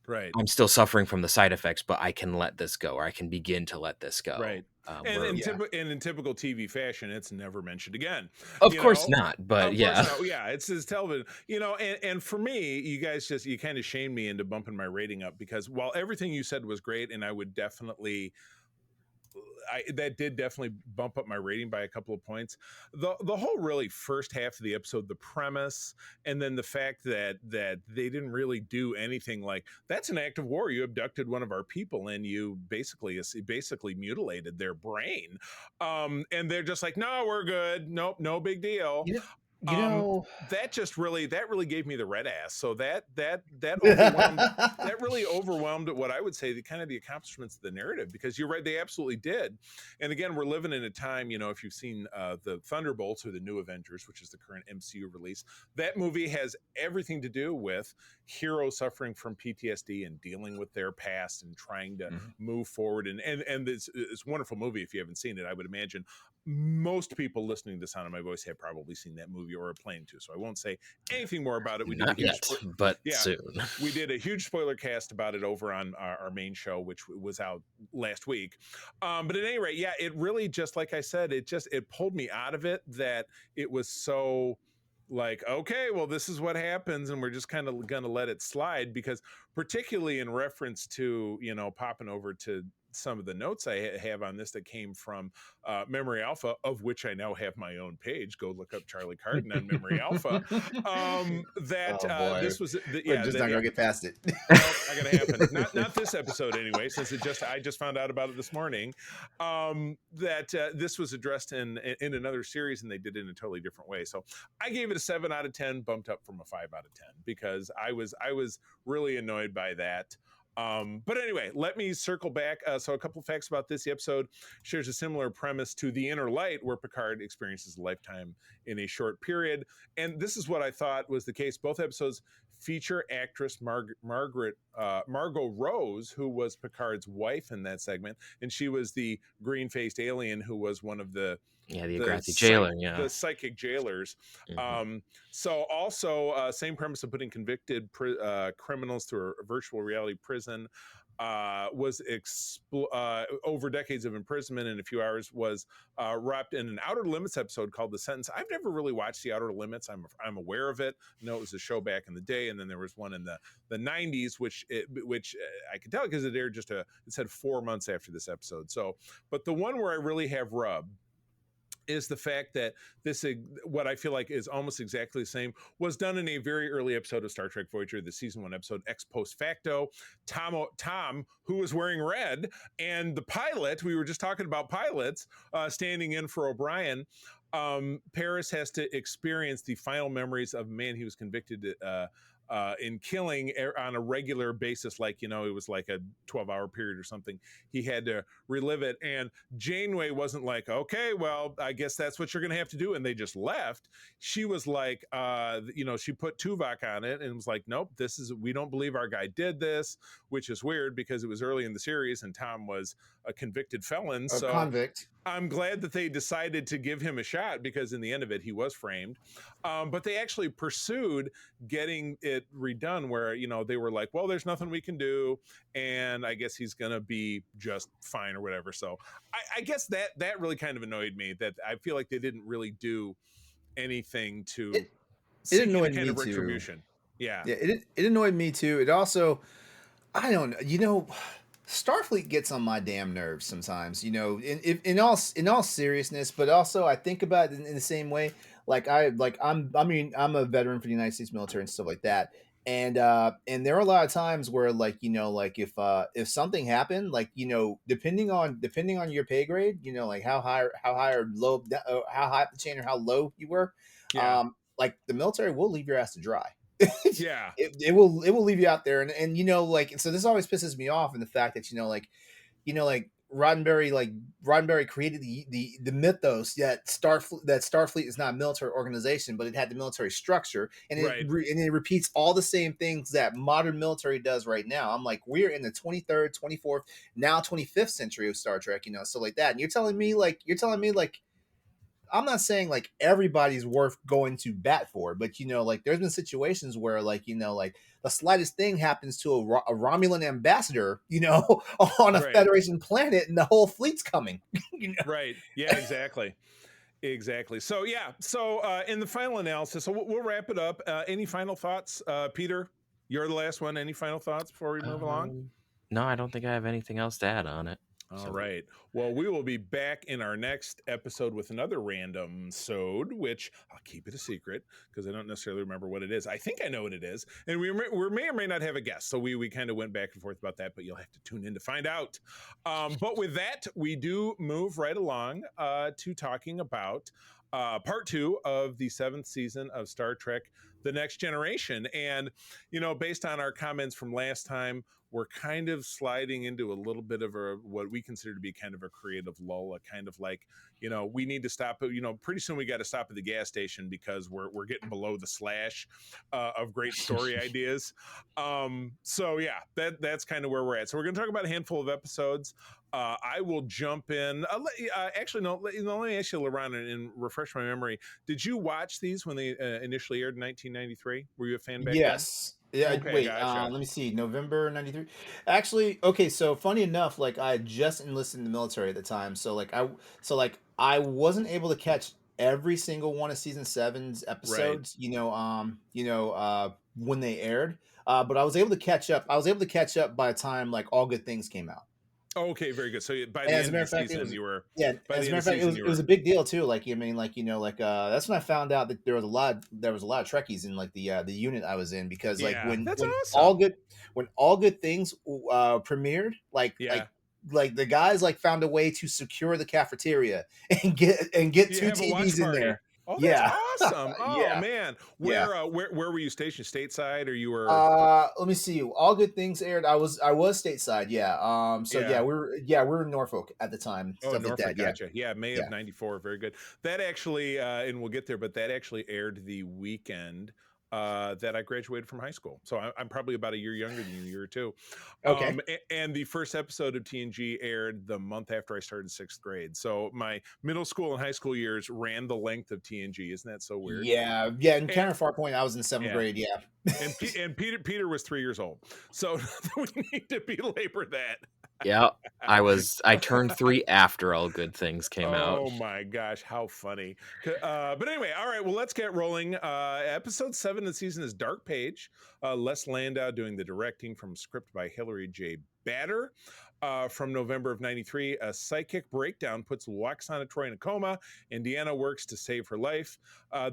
Right. I'm still suffering from the side effects, but I can let this go, or I can begin to let this go. Right. And in typical TV fashion, it's never mentioned again. Of course not, but yeah. It's his television, and for me, you guys you kind of shamed me into bumping my rating up because while everything you said was great, and I would definitely, that did definitely bump up my rating by a couple of points. The whole really first half of the episode, the premise, and then the fact that they didn't really do anything like that's an act of war. You abducted one of our people and you basically mutilated their brain. And they're just like, no, we're good. Nope, no big deal. That really gave me the red ass. So that really overwhelmed what I would say the kind of the accomplishments of the narrative, because you're right, they absolutely did. And again, we're living in a time, if you've seen the Thunderbolts or the New Avengers, which is the current MCU release, that movie has everything to do with heroes suffering from PTSD and dealing with their past and trying to move forward. And it's a wonderful movie. If you haven't seen it, I would imagine most people listening to the sound of my voice have probably seen that movie or are planning to, so I won't say anything more about it. We Not yet, but soon. We did a huge spoiler cast about it over on our main show, which was out last week. But at any rate, it really, just like I said, it pulled me out of it, that it was so like, okay, well, this is what happens, and we're just kind of gonna let it slide, because particularly in reference to popping over to some of the notes I have on this that came from Memory Alpha, of which I now have my own page. Go look up Charlie Carden on Memory Alpha. This was we're just not gonna get past it. Not gonna happen. Not this episode anyway, since I just found out about it this morning. That this was addressed in another series, and they did it in a totally different way. So I gave it a 7 out of 10, bumped up from a 5 out of 10, because I was really annoyed by that. But anyway, let me circle back. So a couple of facts about this. The episode shares a similar premise to The Inner Light, where Picard experiences a lifetime in a short period. And this is what I thought was the case. Both episodes feature actress Margot Rose, who was Picard's wife in that segment. And she was the green-faced alien who was one of the Agrati jailer, the psychic jailers. So also same premise of putting convicted criminals through a virtual reality prison. Was over decades of imprisonment in a few hours, was wrapped in an Outer Limits episode called The Sentence. I've never really watched The Outer Limits. I'm aware of it. I know it was a show back in the day, and then there was one in the 90s, which I could tell because it aired it said 4 months after this episode. So, but the one where I really have rubbed is the fact that this, what I feel like is almost exactly the same, was done in a very early episode of Star Trek Voyager, the season 1 episode Ex Post Facto. Tom, who was wearing red, and the pilot, we were just talking about pilots, standing in for O'Brien. Paris has to experience the final memories of a man he was convicted in killing on a regular basis, like, it was like a 12-hour period or something. He had to relive it, and Janeway wasn't like, okay, well, I guess that's what you're gonna have to do, and they just left. She was like, she put Tuvok on it and was like, nope, we don't believe our guy did this, which is weird because it was early in the series and Tom was a convicted felon, so convict. I'm glad that they decided to give him a shot, because in the end of it, he was framed. But they actually pursued getting it redone, where, they were like, well, there's nothing we can do, and I guess he's going to be just fine or whatever. So I guess that really kind of annoyed me, that I feel like they didn't really do anything to it annoyed kind me of retribution. Too. Yeah, it annoyed me too. It also, I don't know, Starfleet gets on my damn nerves sometimes, in all seriousness, but also I think about it in the same way. I'm a veteran for the United States military and stuff like that. And there are a lot of times where if something happened, depending on your pay grade, how high or low, how high up the chain or how low you were, the military will leave your ass to dry. Yeah. It will leave you out there, and like, so this always pisses me off, in the fact that like Roddenberry created the mythos that Starfleet is not a military organization, but it had the military structure, and Right. it repeats all the same things that modern military does right now. I'm like, we're in the 23rd, 24th, now 25th century of Star Trek, so like that, and you're telling me like I'm not saying like everybody's worth going to bat for, but like, there's been situations where like like the slightest thing happens to a Romulan ambassador, on a Right. Federation planet, and the whole fleet's coming. Right. Yeah, exactly. Exactly. So yeah. So in the final analysis, so we'll wrap it up. Any final thoughts, Peter? You're the last one. Any final thoughts before we move along? No, I don't think I have anything else to add on it. All right. Well, we will be back in our next episode with another random sode, which I'll keep it a secret because I don't necessarily remember what it is. I think I know what it is, and we may or may not have a guest, so we kind of went back and forth about that. But you'll have to tune in to find out. But with that, we do move right along to talking about part 2 of the 7th season of Star Trek: The Next Generation. And based on our comments from last time, we're kind of sliding into a little bit of what we consider to be kind of a creative lull, a kind of like, we need to stop. Pretty soon we got to stop at the gas station because we're getting below the slash of great story ideas. So yeah, that's kind of where we're at. So we're going to talk about a handful of episodes. I will jump in. Actually, no. Let me ask you, LeRon, and refresh my memory. Did you watch these when they initially aired in 1993? Were you a fan back then? Yes. Yeah. Okay, Wait. gotcha. Let me see. November '93. Actually, okay. So funny enough, like, I had just enlisted in the military at the time, so I wasn't able to catch every single one of season 7's episodes. When they aired. But I was able to catch up. I was able to catch up by the time like All Good Things came out. Okay, very good. So by And the as a end matter of of the fact, season, you were. yeah. By As the a matter end of fact, season, it was a big deal too. Like, I mean, like, that's when I found out that there was a lot of Trekkies in like the unit I was in, because like Yeah, when that's when awesome. All Good Things premiered, Yeah. like the guys like found a way to secure the cafeteria and get You two have a watch TVs in party. there. Oh, that's Yeah. awesome. Oh Yeah. man, Yeah. where were you stationed? Stateside, or you were? Let me see. All Good Things aired. I was stateside. Yeah. So Yeah. we were in Norfolk at the time. Oh, Stuff like Norfolk, that. Yeah. gotcha. Yeah, May Yeah. of '94. Very good. That actually, and we'll get there, but that actually aired the weekend that I graduated from high school. So I'm probably about a year younger than you, a year or two. Okay. And the first episode of TNG aired the month after I started 6th grade. So my middle school and high school years ran the length of TNG. Isn't that so weird? Yeah. Yeah. And And, Counter Farpoint, I was in 7th yeah. grade. Yeah. And Peter was 3 years old. So we need to belabor that. Yeah, I turned 3 after All Good Things came out. Oh my gosh, how funny. But anyway, all right, well, let's get rolling. Episode 7 of the season is Dark Page. Les Landau doing the directing, from script by Hilary J. Batter. From November of '93, a psychic breakdown puts Lwaxana Troi in a coma, and Deanna works to save her life.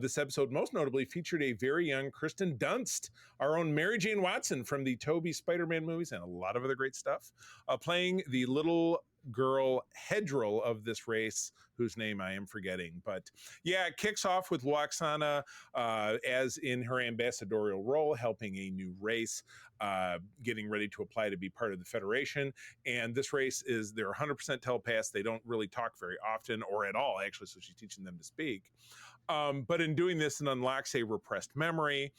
This episode most notably featured a very young Kristen Dunst, our own Mary Jane Watson from the Tobey Spider-Man movies, and a lot of other great stuff, playing the little girl Hedril of this race, whose name I am forgetting. But yeah, it kicks off with Lwaxana as in her ambassadorial role, helping a new race, getting ready to apply to be part of the Federation. And this race they're 100% telepaths. They don't really talk very often or at all, actually, so she's teaching them to speak. But in doing this, it unlocks a repressed memory.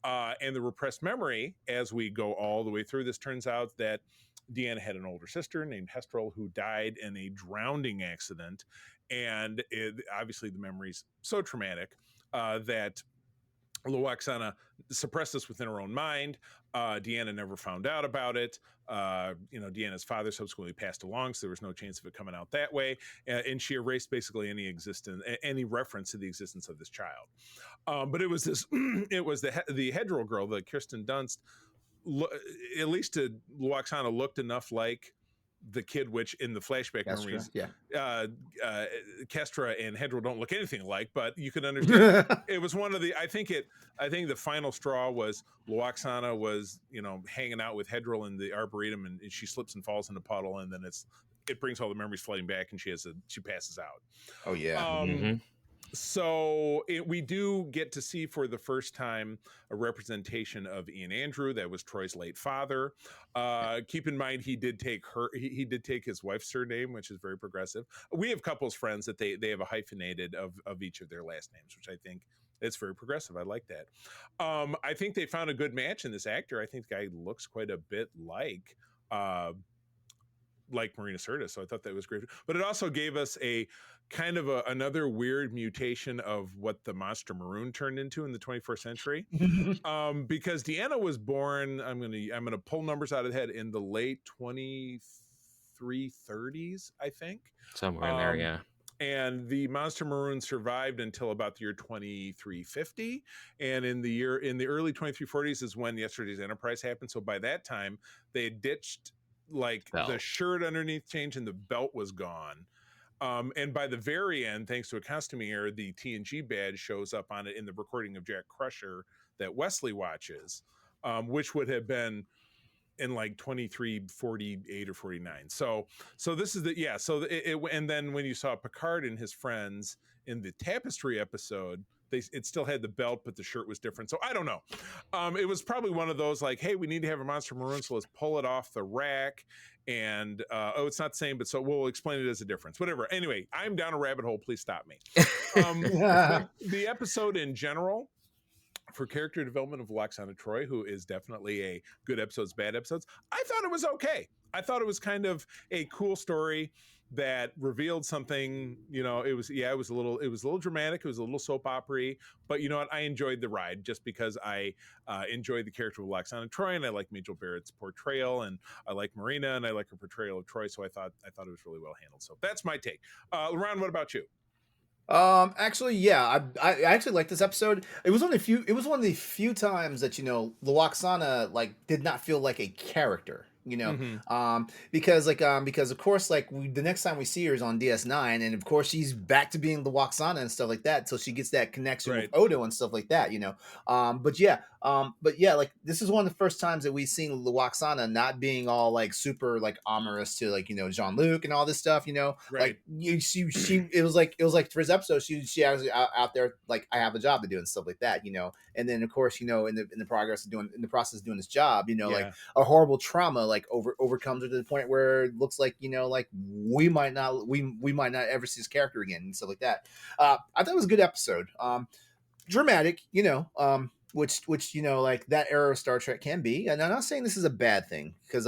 And the repressed memory, as we go all the way through this, turns out that Deanna had an older sister named Hestrel who died in a drowning accident. And obviously the memory's so traumatic that Lwaxana suppressed this within her own mind. Deanna never found out about it. Deanna's father subsequently passed along, so there was no chance of it coming out that way. And she erased basically any reference to the existence of this child. But it was the Hedril girl, the Kirsten Dunst, at least to Lwaxana, looked enough like the kid, which in the flashback memories, Kestra and Hedril don't look anything alike, but you can understand. It was one of the, I think the final straw was Lwaxana was, hanging out with Hedril in the Arboretum, and she slips and falls in a puddle, and then it brings all the memories flooding back, and she passes out. Oh yeah. So we do get to see for the first time a representation of Ian Andrew. That was Troy's late father. Keep in mind he did take he did take his wife's surname, which is very progressive. We have couples friends that they have a hyphenated of each of their last names, which I think it's very progressive. I like that. I think they found a good match in this actor. I think the guy looks quite a bit like Marina Sirtis, so I thought that was great. But it also gave us a kind of another weird mutation of what the monster maroon turned into in the 21st century. Because Deanna was born, I'm gonna pull numbers out of the head, in the late 2330s, I think. Somewhere in there, yeah. And the monster maroon survived until about the year 2350, and in the early 2340s is when Yesterday's Enterprise happened. So by that time they ditched like Belt. the shirt underneath changed and the belt was gone. And by the very end, thanks to a costuming error, the TNG badge shows up on it in the recording of Jack Crusher that Wesley watches, which would have been in like 2348 or 49. So this is and then when you saw Picard and his friends in the Tapestry episode, it still had the belt, but the shirt was different. So I don't know. It was probably one of those like, hey, we need to have a monster maroon, so let's pull it off the rack. And it's not the same, but so we'll explain it as a difference. Whatever. Anyway, I'm down a rabbit hole. Please stop me. The episode in general, for character development of Loxana Troy, who is definitely a good episodes, bad episodes, I thought it was okay. I thought it was kind of a cool story that revealed something. It was a little dramatic, it was a little soap opera, but you know what, I enjoyed the ride just because I enjoyed the character of Loxana Troy, and I like Majel Barrett's portrayal, and I like Marina, and I like her portrayal of Troy, so I thought it was really well handled. So that's my take. LeRon, what about you? Actually, yeah, I actually like this episode. It was one of the few times that Loxana like did not feel like a character. Because of course, like the next time we see her is on DS9, and of course she's back to being the Loxana and stuff like that until she gets that connection with Odo and stuff like that. But yeah, like this is one of the first times that we've seen Loxana not being all like super like amorous to like Jean-Luc and all this stuff. Like she it was like for his episode she actually out there like, I have a job to do and stuff like that. And then of course in the process of doing this job, like a horrible trauma like overcomes her to the point where it looks like like we might not ever see his character again and stuff like that. I thought it was a good episode. Dramatic, which like that era of Star Trek can be, and I'm not saying this is a bad thing, because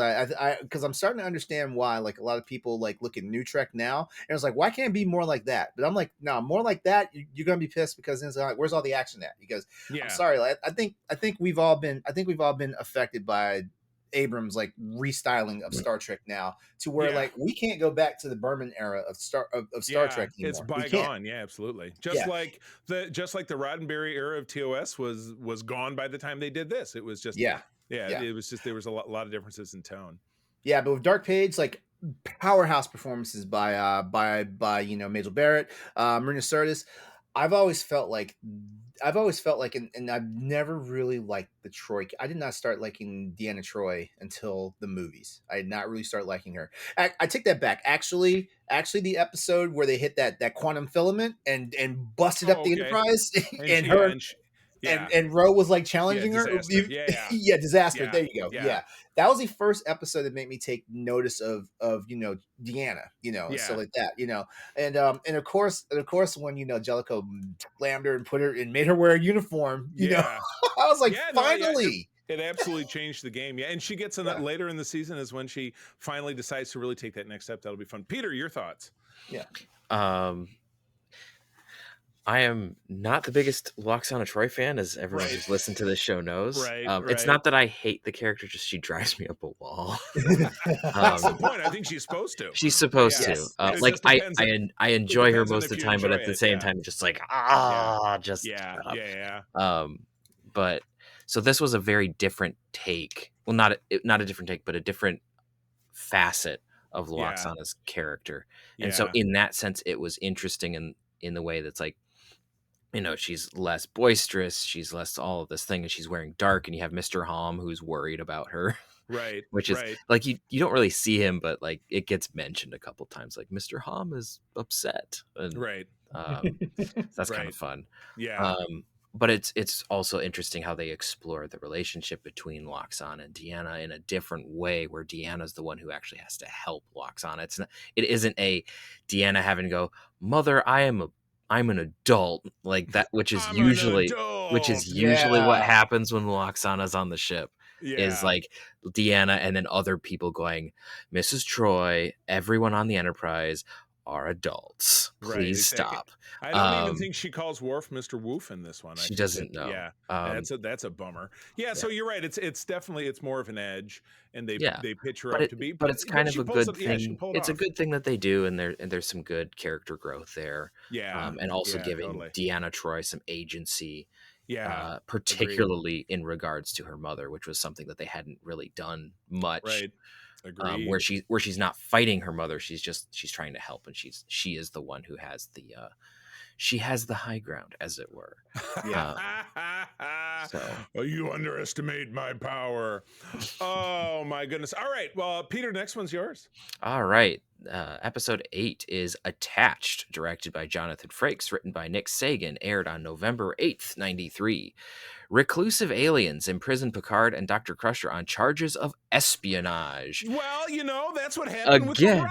because I'm starting to understand why like a lot of people like look at New Trek now and it's like, why can't it be more like that? But I'm like, no, more like that, you're gonna be pissed, because it's like, where's all the action at? Because I'm sorry, like, I think we've all been affected by Abrams like restyling of Star Trek now, to where like we can't go back to the Berman era of Star Trek anymore. It's bygone. Yeah, absolutely. Just like the Roddenberry era of TOS was gone by the time they did this. It was just it was just, there was a lot of differences in tone. Yeah, but with Dark Page, like powerhouse performances by Majel Barrett, Marina Sirtis. I've always felt like, and I've never really liked the Troy. I did not start liking Deanna Troy until the movies. I did not really start liking her. I take that back. Actually, the episode where they hit that quantum filament and busted up the Enterprise, and Ro was like challenging her. Disaster. There you go. Yeah. That was the first episode that made me take notice of Deanna, and stuff like that, and of course when Jellicoe slammed her and put her and made her wear a uniform, I was like, finally. It absolutely changed the game. Yeah, and she gets in that later in the season is when she finally decides to really take that next step. That'll be fun. Peter, your thoughts? Yeah. I am not the biggest Loxana Troy fan, as everyone who's listened to this show knows. It's not that I hate the character, just she drives me up a wall. That's the point. I think she's supposed to. She's supposed to. Like I enjoy her most of the time, but at the same time, just like but so this was a very different take. Well, not a different take, but a different facet of Loxana's character. And so in that sense, it was interesting in the way that's like, she's less boisterous, she's less all of this thing, and she's wearing dark, and you have Mr. Hom who's worried about her. Right. Which is like, you don't really see him, but like it gets mentioned a couple times, like Mr. Hom is upset. And That's kind Right. of fun. Yeah. But it's also interesting how they explore the relationship between Loxana and Deanna in a different way, where Deanna's the one who actually has to help Loxana. It isn't a Deanna having to go, "Mother, I'm an adult," like that, which is I'm an usually adult. what Yeah. happens when Loxana's on the ship. Is Yeah. like Deanna and then other people going, "Mrs. Troy, everyone on the Enterprise are adults. Right, Please exactly. stop." I don't even think she calls Worf Mr. Woof in this one. I She think that, doesn't know. yeah, that's a bummer. Yeah, so Yeah. you're right. It's definitely it's more of an edge, and Yeah. they pitch her But up to be, it's kind of she a pulls good it. Yeah, she can thing. pull it It's a off. good thing that they do, and there's some good character growth there. Yeah, And also yeah, giving totally. Deanna Troy some agency, Yeah, agreed. particularly in regards to her mother, which was something that they hadn't really done much. Right, agreed. Where she's not fighting her mother, she's trying to help, and she is the one who has she has the high ground, as it were. So you underestimate my power. Oh my goodness. All right. Well, Peter, next one's yours. all right. Episode 8 is Attached, directed by Jonathan Frakes, written by Nick Sagan, aired on November 8th, 93. Reclusive aliens imprison Picard and Dr. Crusher on charges of espionage. Well, that's what happened with Orion.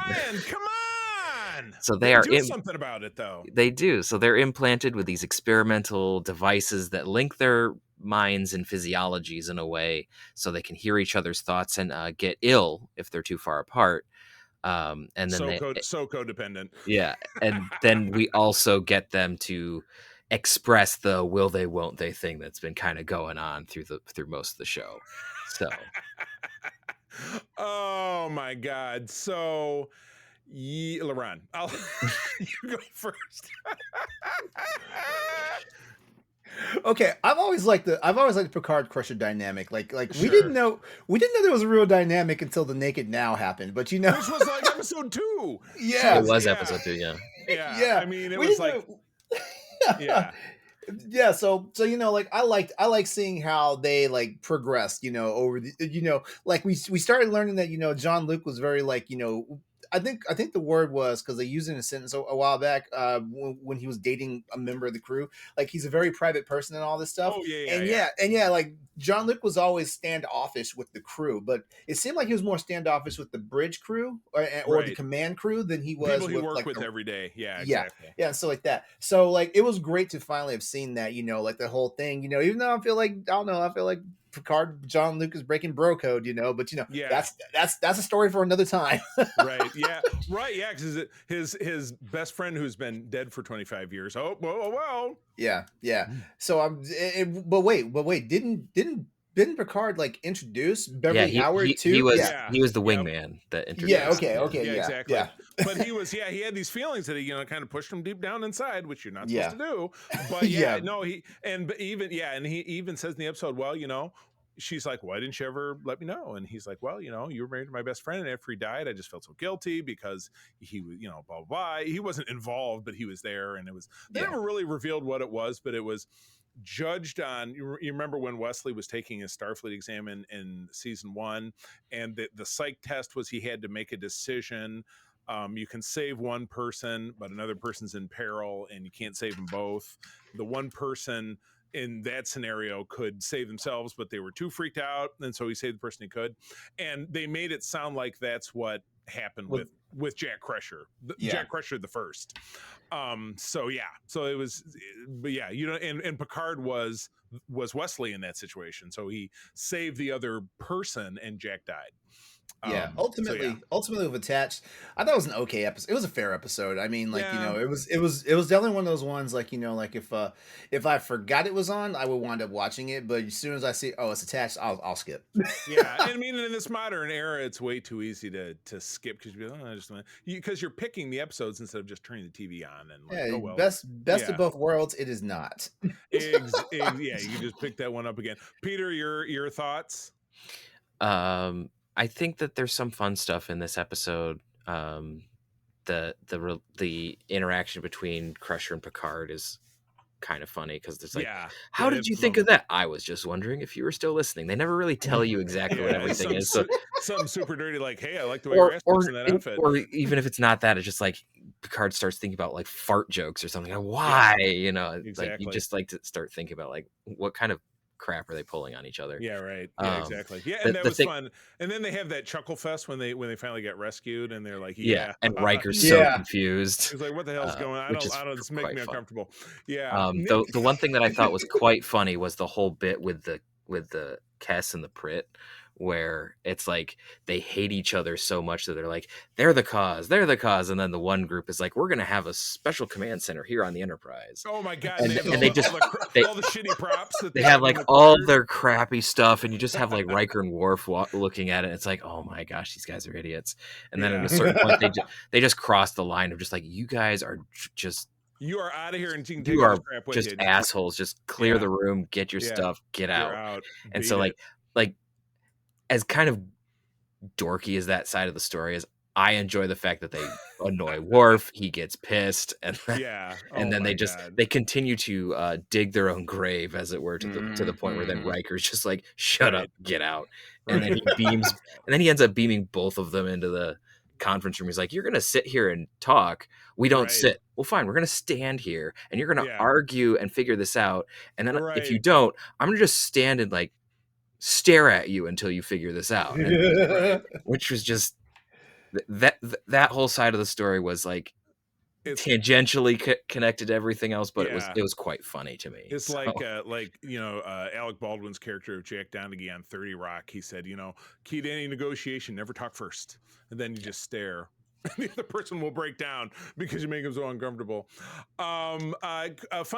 Come on. So they do something about it, though. They do. So they're implanted with these experimental devices that link their minds and physiologies in a way so they can hear each other's thoughts and get ill if they're too far apart. And then so codependent. Yeah, and then we also get them to express the will they won't they thing that's been kind of going on through most of the show. So oh my god. So LeRon, you go first. Okay, I've always liked the Picard Crusher dynamic. Like we didn't know there was a real dynamic until the Naked Now happened. But this was like episode 2. Yeah, it was episode 2. Yeah. I mean, it was like yeah. Yeah, so like I like seeing how they like progressed, over the like we started learning that John Luke was very like I think the word was, because they used it in a sentence a while back when he was dating a member of the crew. Like, he's a very private person and all this stuff. Oh yeah, like John Luke was always standoffish with the crew, but it seemed like he was more standoffish with the bridge crew or the command crew than he was people he worked like with every day. Yeah, exactly. Yeah, so like that. So like it was great to finally have seen that, like the whole thing, even though I feel like Picard, John Luke is breaking bro code, but that's a story for another time. Right. Yeah. Right. Yeah. Because his best friend, who's been dead for 25 years. Oh, whoa. Yeah. So but wait, didn't Picard like introduce Beverly Howard too? He was the wingman that introduced. Yeah. Okay. Yeah. Exactly. Yeah. But he had these feelings that he kind of pushed him deep down inside, which you're not supposed to do. But no, he even says in the episode, well, she's like, why didn't you ever let me know? And he's like, well, you were married to my best friend, and after he died, I just felt so guilty because he was, blah, blah, blah. He wasn't involved, but he was there, and they never really revealed what it was, but it was judged on. You remember when Wesley was taking his Starfleet exam in season 1, and the psych test was he had to make a decision. You can save one person, but another person's in peril, and you can't save them both. The one person in that scenario could save themselves, but they were too freaked out, and so he saved the person he could. And they made it sound like that's what happened with Jack Crusher, Jack Crusher the first. So it was, but and Picard was Wesley in that situation, so he saved the other person, and Jack died. Ultimately with Attached, I thought it was an okay episode. It was a fair episode. I mean, like, it was definitely one of those ones, like, like if I forgot it was on, I would wind up watching it, but as soon as I see, oh, it's Attached, I'll skip. Yeah. And I mean, in this modern era, it's way too easy to skip, because you're picking the episodes instead of just turning the TV on and best of both worlds. It is not. You just pick that one up again. Peter, your thoughts? I think that there's some fun stuff in this episode. The interaction between Crusher and Picard is kind of funny, because there's like, how did you think of that? I was just wondering if you were still listening. They never really tell you exactly what everything is. So something super dirty, like, hey, I like the way your ass looks in that outfit. Or even if it's not that, it's just like, Picard starts thinking about like fart jokes or something. Like, why? You know, exactly. like you just like to start thinking about like what kind of crap are they pulling on each other? Yeah, right. Yeah, exactly. Yeah, the and that was thing, fun. And then they have that chuckle fest when they finally get rescued, and they're like, yeah, and Riker's Yeah. so confused. he's like, "What the hell's going on? I don't. It's making me fun. uncomfortable." Yeah. The one thing that I thought was quite funny was the whole bit with the Kess and the Prit, where it's like they hate each other so much that they're like, they're the cause, and then the one group is like, we're gonna have a special command center here on the Enterprise. Oh my god! And they just all the shitty props that they have in like the all corner. their crappy stuff, and you just have like Riker and Worf looking at it. And it's like, oh my gosh, these guys are idiots. And then at a certain point, they just cross the line of just like, you guys are just. You are out of here, and you are just assholes. Just clear the room, get your stuff, get out. out. And so like as kind of dorky as that side of the story is, I enjoy the fact that they annoy Worf. He gets pissed, and then they continue to dig their own grave, as it were, to the point where then Riker's just like, shut up, get out, and then he beams, and then he ends up beaming both of them into the conference room. He's like, you're gonna sit here and talk, we don't sit. Well, fine, we're gonna stand here and you're gonna argue and figure this out, and then if you don't, I'm gonna just stand and like stare at you until you figure this out. And, which was just that whole side of the story was like tangentially connected to everything else, but it was quite funny to me. It's like Alec Baldwin's character of Jack Donaghy on 30 Rock. He said, key to any negotiation, never talk first, and then you just stare. The other person will break down because you make them so uncomfortable. Fun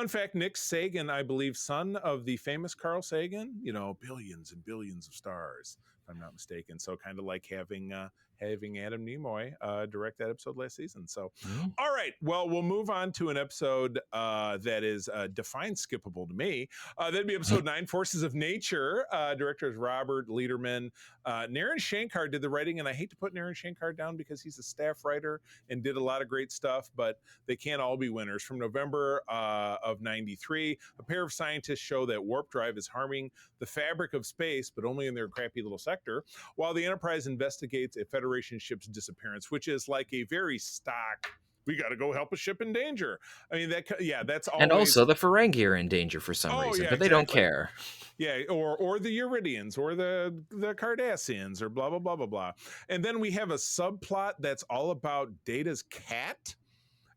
fact: Nick Sagan, I believe, son of the famous Carl Sagan. Billions and billions of stars, if I'm not mistaken. So kind of like having Adam Nimoy direct that episode last season. So, all right, well, we'll move on to an episode that is defined skippable to me. That'd be episode 9, Forces of Nature. Director is Robert Lederman. Naren Shankar did the writing, and I hate to put Naren Shankar down because he's a staff writer and did a lot of great stuff, but they can't all be winners. From November of 93, a pair of scientists show that warp drive is harming the fabric of space, but only in their crappy little sector, while the Enterprise investigates a Federation ship's disappearance, which is like a very stock, we got to go help a ship in danger. I mean, that's always... And also the Ferengi are in danger for some reason, but they don't care. Yeah, or the Uridians, or the Cardassians, or blah, blah, blah, blah, blah. And then we have a subplot that's all about Data's cat,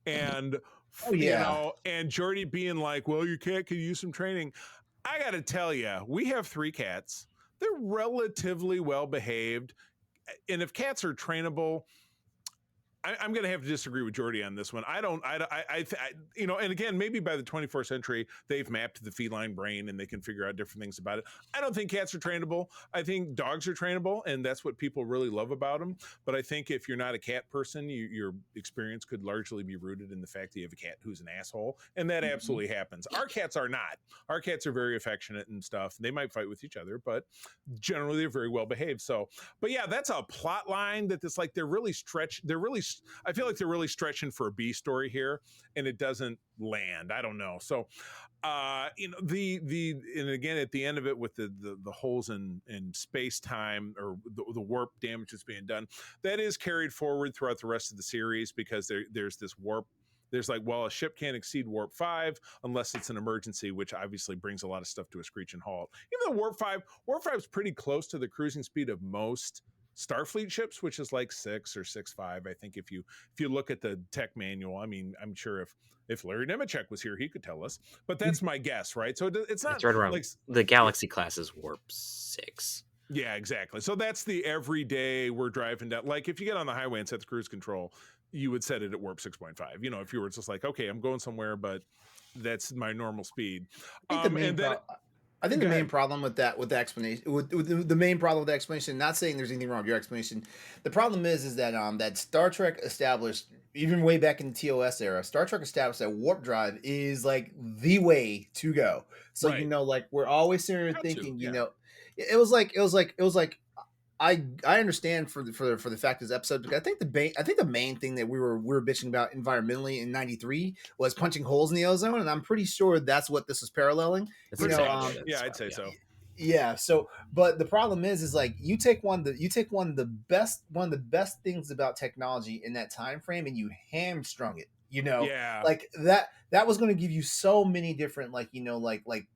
and, and Geordi being like, well, your cat could use some training. I got to tell you, we have 3 cats. They're relatively well-behaved. And if cats are trainable, I'm going to have to disagree with Geordi on this one. And again, maybe by the 24th century, they've mapped the feline brain and they can figure out different things about it. I don't think cats are trainable. I think dogs are trainable, and that's what people really love about them. But I think if you're not a cat person, your experience could largely be rooted in the fact that you have a cat who's an asshole, and that absolutely happens. Our cats are not. Our cats are very affectionate and stuff. They might fight with each other, but generally they're very well behaved. So, but yeah, that's a plot line that it's like I feel like they're really stretching for a B story here, and it doesn't land. I don't know. So, and again at the end of it with the holes in space time, or the warp damage that's being done, that is carried forward throughout the rest of the series, because there's this warp. There's like, well, a ship can't exceed warp 5 unless it's an emergency, which obviously brings a lot of stuff to a screeching halt. Even though warp 5 is pretty close to the cruising speed of most Starfleet ships, which is like 6 or 6.5. I think if you look at the tech manual, I mean, I'm sure if Larry Nemechek was here, he could tell us, but that's my guess, right? So it's not, it's right around, like the Galaxy class is warp 6. Yeah, exactly. So that's the everyday we're driving down. Like if you get on the highway and set the cruise control, you would set it at warp 6.5. If you were just like, okay, I'm going somewhere, but that's my normal speed. I think the main problem with the explanation, the main problem with the explanation, not saying there's anything wrong with your explanation, the problem is that that Star Trek established, even way back in the TOS era, Star Trek established that warp drive is like the way to go. So like we're always sitting here thinking, it was like I understand for the fact of this episode, because I think the main thing that we were bitching about environmentally in 93 was punching holes in the ozone, and I'm pretty sure that's what this is paralleling. I'd say so. Yeah. So, but the problem is like you take one of the best things about technology in that time frame, and you hamstrung it. Yeah. Like that was going to give you so many different like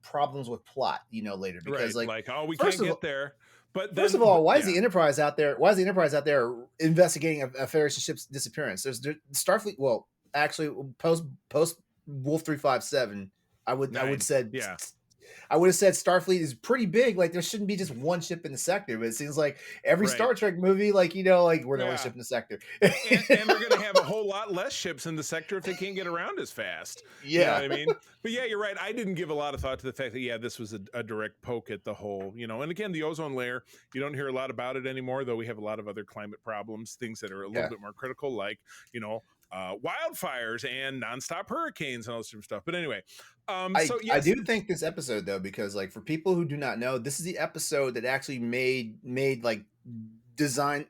problems with plot. Later because Right. like Like, oh, we first can't of get all. there. But First of then, all, why is yeah. the Enterprise out there? Why is the Enterprise out there investigating a Federation ship's disappearance? There's Starfleet. Well, actually, post Wolf 357, I would Nine. said Yeah. I would have said Starfleet is pretty big. Like there shouldn't be just one ship in the sector, but it seems like every Right. Star Trek movie, like like we're the only Yeah. ship in the sector. And they're going to have a whole lot less ships in the sector if they can't get around as fast. You know Yeah. what I mean? But yeah, you're right. I didn't give a lot of thought to the fact that, yeah, this was a direct poke at the whole, and again, the ozone layer, you don't hear a lot about it anymore, though we have a lot of other climate problems, things that are a little bit more critical, like, wildfires and nonstop hurricanes and all this different stuff. But anyway, so I yes, do think this episode though, because like for people who do not know, this is the episode that actually made like design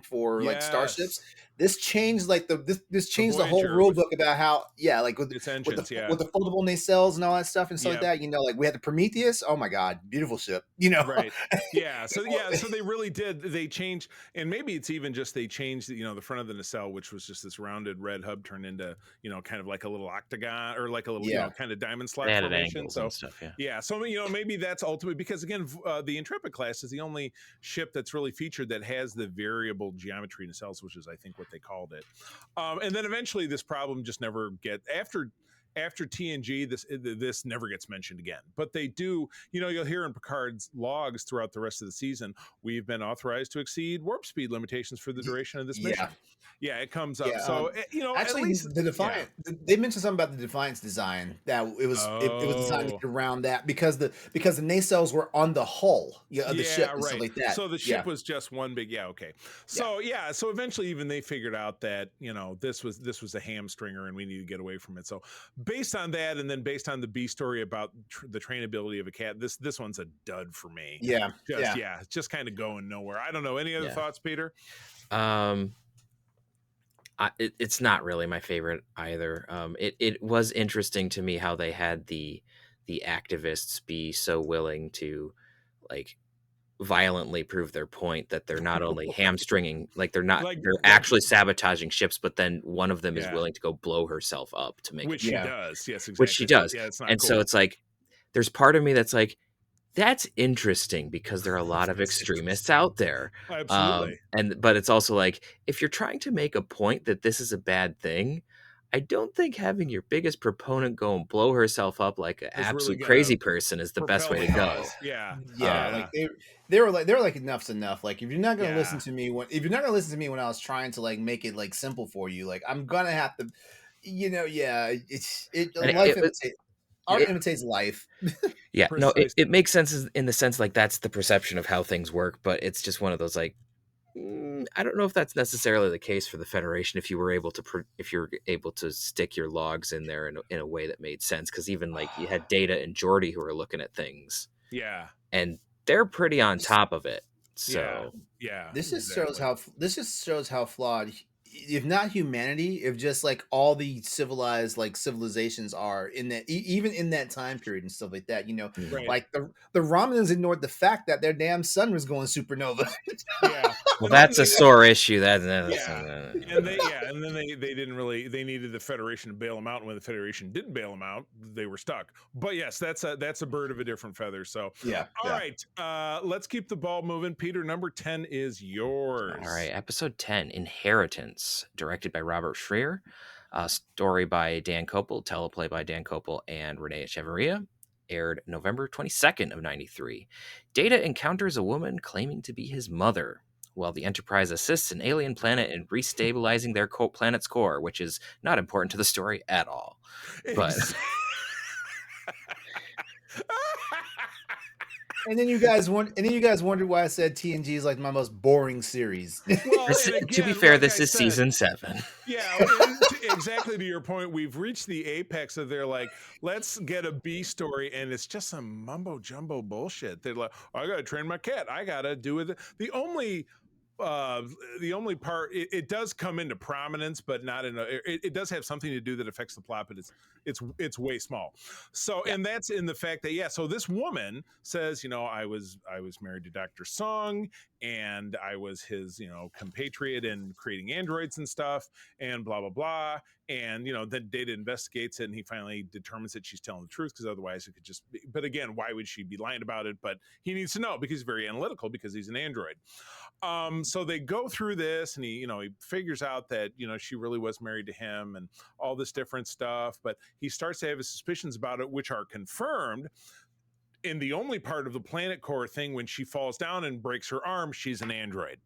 for like starships. yes, This changed like this the changed the whole Voyager rule with book about how like its engines, yeah. with the foldable nacelles and all that stuff and stuff like Yep. that. Like we had the Prometheus. Oh my god, beautiful ship. Right. Yeah. So so they really did. They changed, and maybe it's even just they changed, the front of the nacelle, which was just this rounded red hub, turned into, kind of like a little octagon or like a little, Yeah. kind of diamond slot They added formation. angles So and stuff. Yeah. yeah. So maybe that's ultimately because again, the Intrepid class is the only ship that's really featured that has the variable geometry nacelles, which is I think what they called it. And then eventually this problem just never after TNG, this never gets mentioned again. But they do, you'll hear in Picard's logs throughout the rest of the season, we've been authorized to exceed warp speed limitations for the duration of this mission. Yeah, it comes up. Yeah, so actually, at least the Defiant. They mentioned something about the Defiance design that it was designed to get around that because the nacelles were on the hull of the ship and stuff like that. So the ship was just one big okay. So so eventually even they figured out that this was a hamstringer and we need to get away from it. So based on that, and then based on the B story about the trainability of a cat, this one's a dud for me. Just kind of going nowhere. I don't know. Any other thoughts, Peter? It's not really my favorite either. It was interesting to me how they had the activists be so willing to like violently prove their point that they're not only hamstringing, like they're actually sabotaging ships, but then one of them is willing to go blow herself up to make which she does. Yes, exactly. Which she does. Yeah, it's not and cool. So it's like there's part of me that's like, that's interesting because there are a lot of extremists out there. Absolutely. But it's also like, if you're trying to make a point that this is a bad thing, I don't think having your biggest proponent go and blow herself up like an absolute crazy person is the best way to go. Yeah. Like they were like enough's enough. Like if you're not gonna listen to me when I was trying to like make it like simple for you, like I'm gonna have to, art imitates life. Yeah, no, it makes sense in the sense like that's the perception of how things work, but it's just one of those like, I don't know if that's necessarily the case for the Federation if you're able to stick your logs in there in a way that made sense, because even like you had Data and Geordi who were looking at things, and they're pretty on top of it. So this just shows how flawed, if not humanity, if just like all the civilized like civilizations are in that, even in that time period and stuff like that. Like the Romulans ignored the fact that their damn sun was going supernova. Well, that's a sore issue. And then they didn't really. They needed the Federation to bail them out, and when the Federation didn't bail them out, they were stuck. But yes, that's a bird of a different feather. So all right, let's keep the ball moving. Peter, number 10 is yours. All right, episode 10, Inheritance, directed by Robert Schreier, story by Dan Kopel, teleplay by Dan Kopel and Renee Echeverria. Aired November 22nd of 93. Data encounters a woman claiming to be his mother, while the Enterprise assists an alien planet in restabilizing their planet's core, which is not important to the story at all. But And then you guys wondered why I said TNG is like my most boring series. Well, to be fair, this is season 7. Yeah, exactly to your point. We've reached the apex of their like, let's get a B story, and it's just some mumbo jumbo bullshit. They're like, I gotta train my cat. I gotta do it. The only uh the only part it does come into prominence, but not in it does have something to do that affects the plot, but it's way small. So Yeah. and that's in the fact that so this woman says, I was married to Dr. Sung, and I was his compatriot in creating androids and stuff, and blah blah blah. And then Data investigates it, and he finally determines that she's telling the truth, because otherwise it could just be, but again, why would she be lying about it? But he needs to know because he's very analytical, because he's an android. So they go through this, and he figures out that she really was married to him, and all this different stuff. But he starts to have his suspicions about it, which are confirmed in the only part of the Planet Core thing. When she falls down and breaks her arm, she's an android.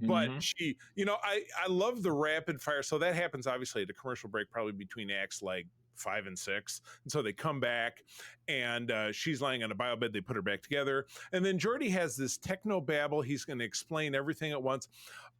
But she, I love the rapid fire. So that happens obviously at a commercial break, probably between acts like 5 and 6. And so they come back, and she's lying on a bio bed. They put her back together. And then Jordy has this techno babble. He's going to explain everything at once.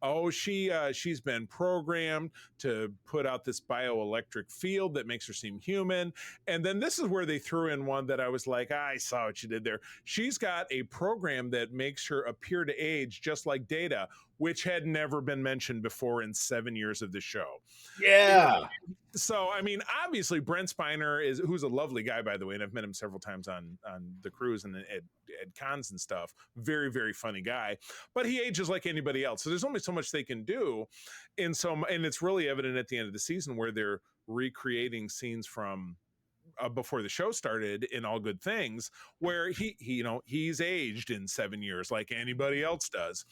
Oh, she's been programmed to put out this bioelectric field that makes her seem human. And then this is where they threw in one that I was like, I saw what you did there. She's got a program that makes her appear to age just like Data, which had never been mentioned before in 7 years of the show. Yeah. So, I mean, obviously Brent Spiner who's a lovely guy, by the way, and I've met him several times on the cruise and at cons and stuff. Very, very funny guy, but he ages like anybody else. So there's only so much they can do. And it's really evident at the end of the season, where they're recreating scenes from before the show started in All Good Things, where he's aged in 7 years like anybody else does.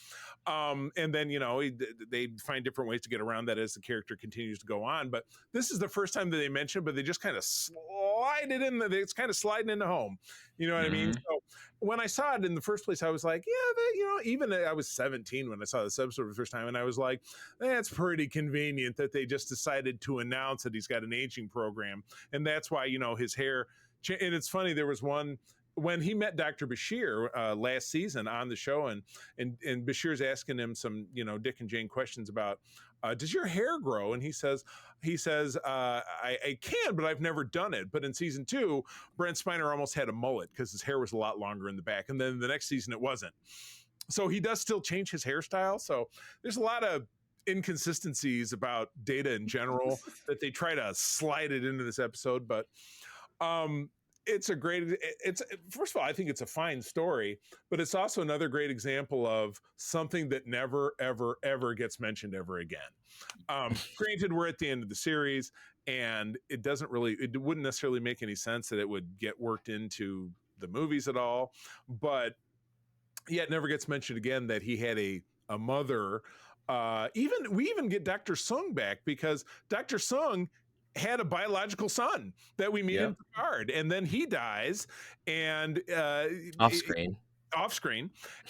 And then they find different ways to get around that as the character continues to go on. But this is the first time that they mention it, but they just kind of slide it in. It's kind of sliding into home. You know what I mean? So when I saw it in the first place, I was like, even I was 17 when I saw this episode for the first time, and I was like, that's pretty convenient that they just decided to announce that he's got an aging program. And that's why, his hair. And it's funny, there was one when he met Dr. Bashir last season on the show, and Bashir's asking him some, Dick and Jane questions about, does your hair grow? And he says, I can, but I've never done it. But in season 2, Brent Spiner almost had a mullet because his hair was a lot longer in the back. And then the next season it wasn't. So he does still change his hairstyle. So there's a lot of inconsistencies about Data in general that they try to slide it into this episode. But first of all, I think it's a fine story, but it's also another great example of something that never, ever, ever gets mentioned ever again. Granted, we're at the end of the series, and it wouldn't necessarily make any sense that it would get worked into the movies at all, but yeah, it never gets mentioned again that he had a mother. We even get Dr. Sung back, because Dr. Sung had a biological son that we meet in Picard, and then he dies, and off screen,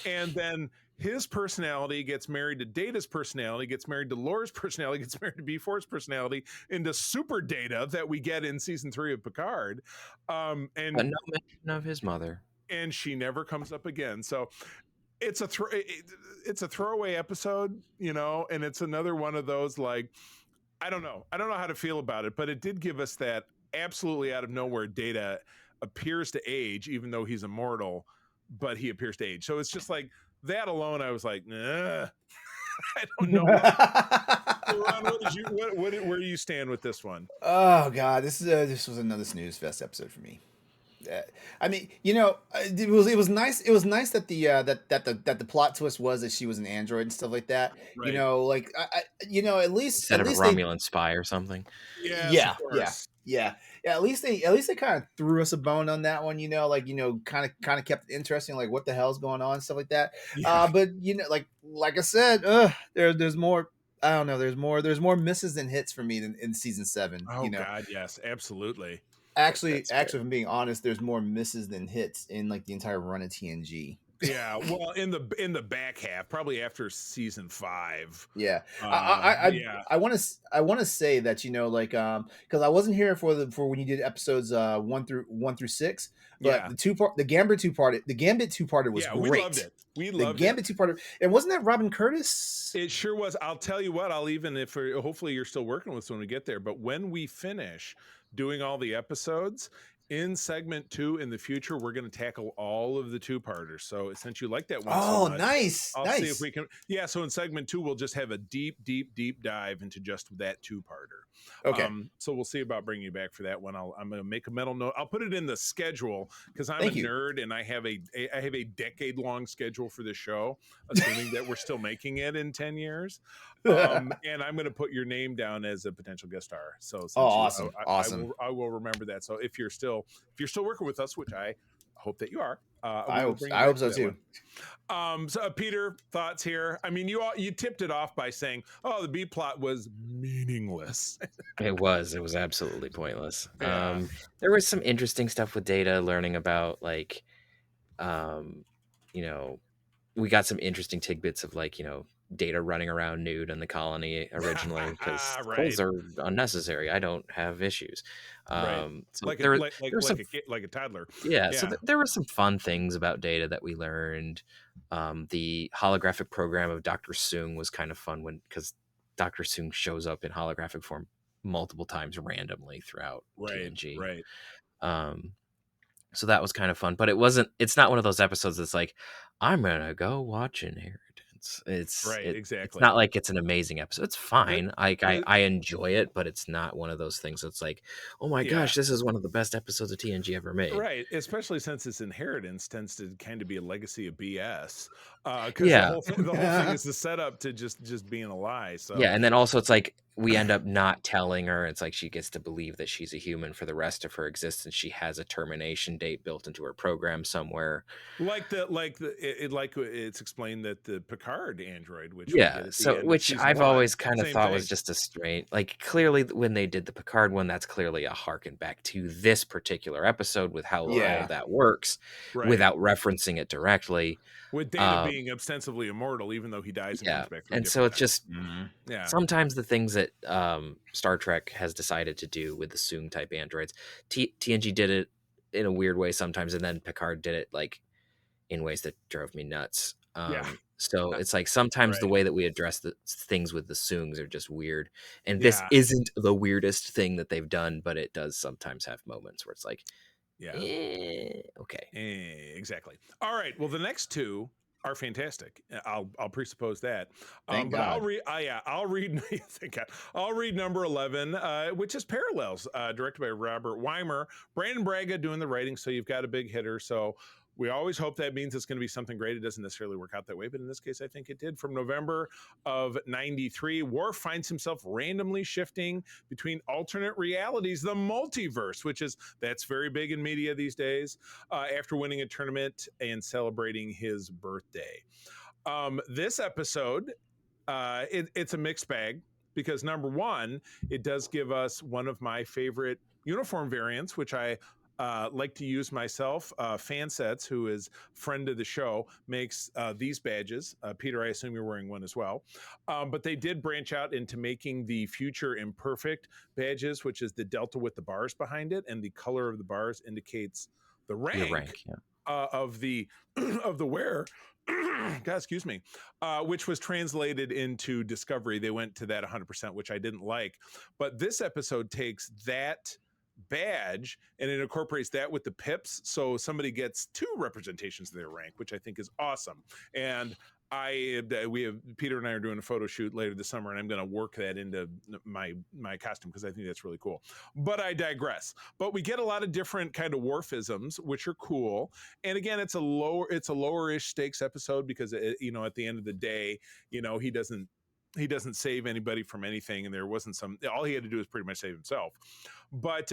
and then his personality gets married to Data's personality, gets married to Laura's personality, gets married to B4's personality, into Super Data that we get in season 3 of Picard, and but no mention of his mother, and she never comes up again. So it's a throwaway episode, and it's another one of those, like, I don't know how to feel about it, but it did give us that absolutely out of nowhere Data appears to age, even though he's immortal, but he appears to age. So it's just like that alone. I was like, nah, I don't know. Ron, where do you stand with this one? Oh God, this was another snooze fest episode for me. I mean, it was nice. It was nice that the plot twist was that she was an android and stuff like that. Right. At least instead of a Romulan spy or something. Yeah. At least they kind of threw us a bone on that one. Kind of kept it interesting, like what the hell's going on, stuff like that. Yeah. But like I said, there's more. I don't know. There's more misses than hits for me than in season 7. Oh God, yes, absolutely. Actually, if I'm being honest, there's more misses than hits in like the entire run of TNG. Yeah, well, in the back half, probably after season 5. Yeah, I want to say that because I wasn't here for when you did episodes 1 through 6, but the Gambit 2-parter was great. We loved it. We loved the Gambit 2-parter, and wasn't that Robin Curtis? It sure was. I'll tell you what. Hopefully you're still working with us when we get there. But when we finish doing all the episodes, In segment 2 in the future, we're going to tackle all of the two-parters. So since you like that one so Oh, much, nice. I'll nice. see if we can. Yeah. So in segment 2, we'll just have a deep dive into just that two-parter. Okay. So we'll see about bringing you back for that one. I'm going to make a mental note. I'll put it in the schedule because I'm Thank a you. nerd and I have a decade-long schedule for this show, assuming that we're still making it in 10 years. And I'm going to put your name down as a potential guest star. So since awesome. I will remember that. So if you're still working with us, which I hope that you are, I hope so too. So Peter, thoughts here? I mean, you tipped it off by saying, "Oh, the B plot was meaningless." It was absolutely pointless. Yeah. There was some interesting stuff with Data, learning about like, you know, we got some interesting tidbits of like, Data running around nude in the colony originally because Right. clothes are unnecessary. I don't have issues. Right. So Like there a was some, like a toddler. yeah. So there were some fun things about Data that we learned. The holographic program of Dr. Soong was kind of fun because Dr. Soong shows up in holographic form multiple times randomly throughout TNG. Right. So that was kind of fun, but it's not one of those episodes that's like, I'm gonna go watch Inheritance. It's exactly. not like it's an amazing episode. It's fine. I enjoy it, but it's not one of those things that's like, oh my gosh, this is one of the best episodes of TNG ever made. Right, especially since its Inheritance tends to kind of be a legacy of BS. Because the whole thing is the setup to just being a lie. So yeah, and then also it's like we end up not telling her. It's like she gets to believe that she's a human for the rest of her existence. She has a termination date built into her program somewhere. It's explained that the Picard android, which I've always kind of thought was just a straight, like, clearly when they did the Picard one, that's clearly a harken back to this particular episode with how all of that works, without referencing it directly. With Data being ostensibly immortal, even though he dies and comes back. And so it's just sometimes the things that Star Trek has decided to do with the Soong type androids, TNG did it in a weird way sometimes, and then Picard did it like in ways that drove me nuts. So it's like sometimes the way that we address the things with the Soongs are just weird, and this isn't the weirdest thing that they've done, but it does sometimes have moments where it's like, okay, exactly. All right, well, the next two are fantastic. I'll presuppose that. Thank God. I'll read. Thank God. I'll read number 11, which is Parallels, directed by Robert Weimer. Brandon Braga doing the writing, so you've got a big hitter. So we always hope that means it's going to be something great. It doesn't necessarily work out that way, but in this case, I think it did. From November of '93, Worf finds himself randomly shifting between alternate realities, the multiverse, that's very big in media these days, after winning a tournament and celebrating his birthday. This episode, it's a mixed bag because number one, it does give us one of my favorite uniform variants, which I like to use myself. Fansets, who is friend of the show, makes these badges. Peter, I assume you're wearing one as well. But they did branch out into making the Future Imperfect badges, which is the delta with the bars behind it, and the color of the bars indicates the rank, of the wearer. God, excuse me, which was translated into Discovery. They went to that 100%, which I didn't like. But this episode takes that badge and it incorporates that with the pips, so somebody gets two representations of their rank, which I think is awesome. And Peter and I are doing a photo shoot later this summer, and I'm going to work that into my costume because I think that's really cool. But I digress. But we get a lot of different kind of Worfisms, which are cool. And again, it's a lower-ish stakes episode because at the end of the day, he doesn't save anybody from anything, and there wasn't all he had to do was pretty much save himself. But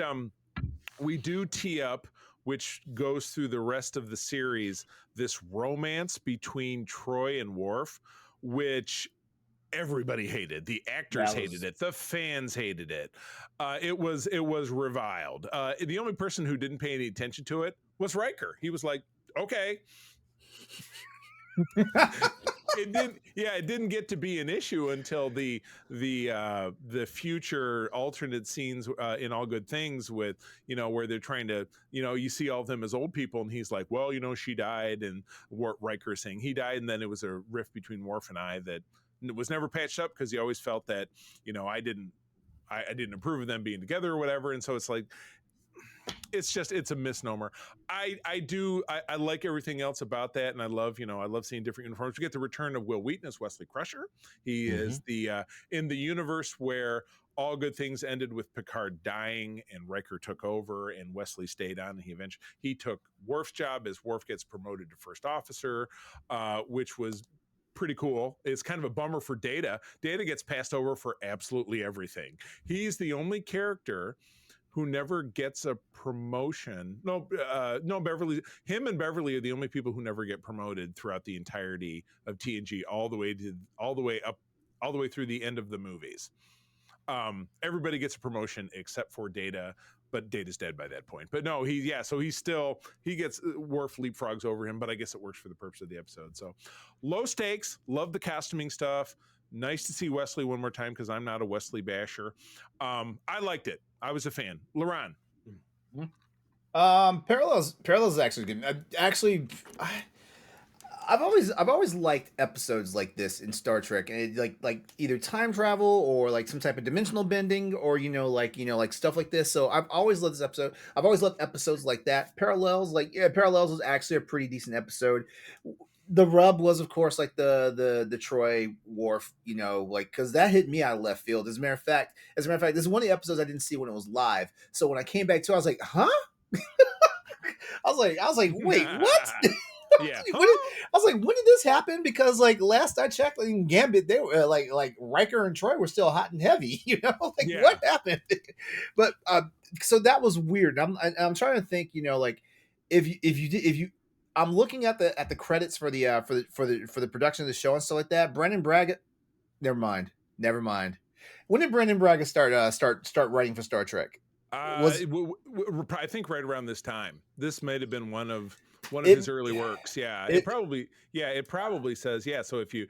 we do tee up, which goes through the rest of the series, this romance between Troy and Worf, which everybody hated. The actors hated it. The fans hated it. It was reviled. The only person who didn't pay any attention to it was Riker. He was like, okay. It didn't get to be an issue until the future alternate scenes in All Good Things with where they're trying to you see all of them as old people, and he's like, well, she died, and Riker saying he died, and then it was a rift between Worf and I that was never patched up because he always felt that I didn't approve of them being together or whatever, and so it's like it's a misnomer. I like everything else about that, and I love seeing different uniforms. We get the return of Will Wheaton as Wesley Crusher. He is the in the universe where all good things ended with Picard dying and Riker took over and Wesley stayed on, and he took Worf's job as Worf gets promoted to first officer, which was pretty cool. It's kind of a bummer for Data. Data gets passed over for absolutely everything. He's the only character who never gets a promotion. No, Beverly. Him and Beverly are the only people who never get promoted throughout the entirety of TNG, all the way through the end of the movies. Everybody gets a promotion except for Data, but Data's dead by that point. But no, he gets Worf leapfrogs over him, but I guess it works for the purpose of the episode. So low stakes, love the costuming stuff. Nice to see Wesley one more time because I'm not a Wesley basher. I liked it. I was a fan. LeRon. Parallels is actually good. I've always liked episodes like this in Star Trek, and like either time travel or like some type of dimensional bending, or like stuff like this. So I've always loved this episode. I've always loved episodes like that. Parallels was actually a pretty decent episode. The rub was, of course, like the Troy Worf, because that hit me out of left field. As a matter of fact, this is one of the episodes I didn't see when it was live. So when I came back to it, I was like, huh? I was like, wait, what? Yeah. I was like, when did this happen? Because like last I checked, in Gambit, they were like Riker and Troy were still hot and heavy. What happened? But so that was weird. I'm trying to think. If you I'm looking at the credits for the production of the show and stuff like that. Brendan Braga, never mind. When did Brendan Braga start writing for Star Trek? I think right around this time. This might have been one of his early works. Yeah, it probably says, yeah. So if you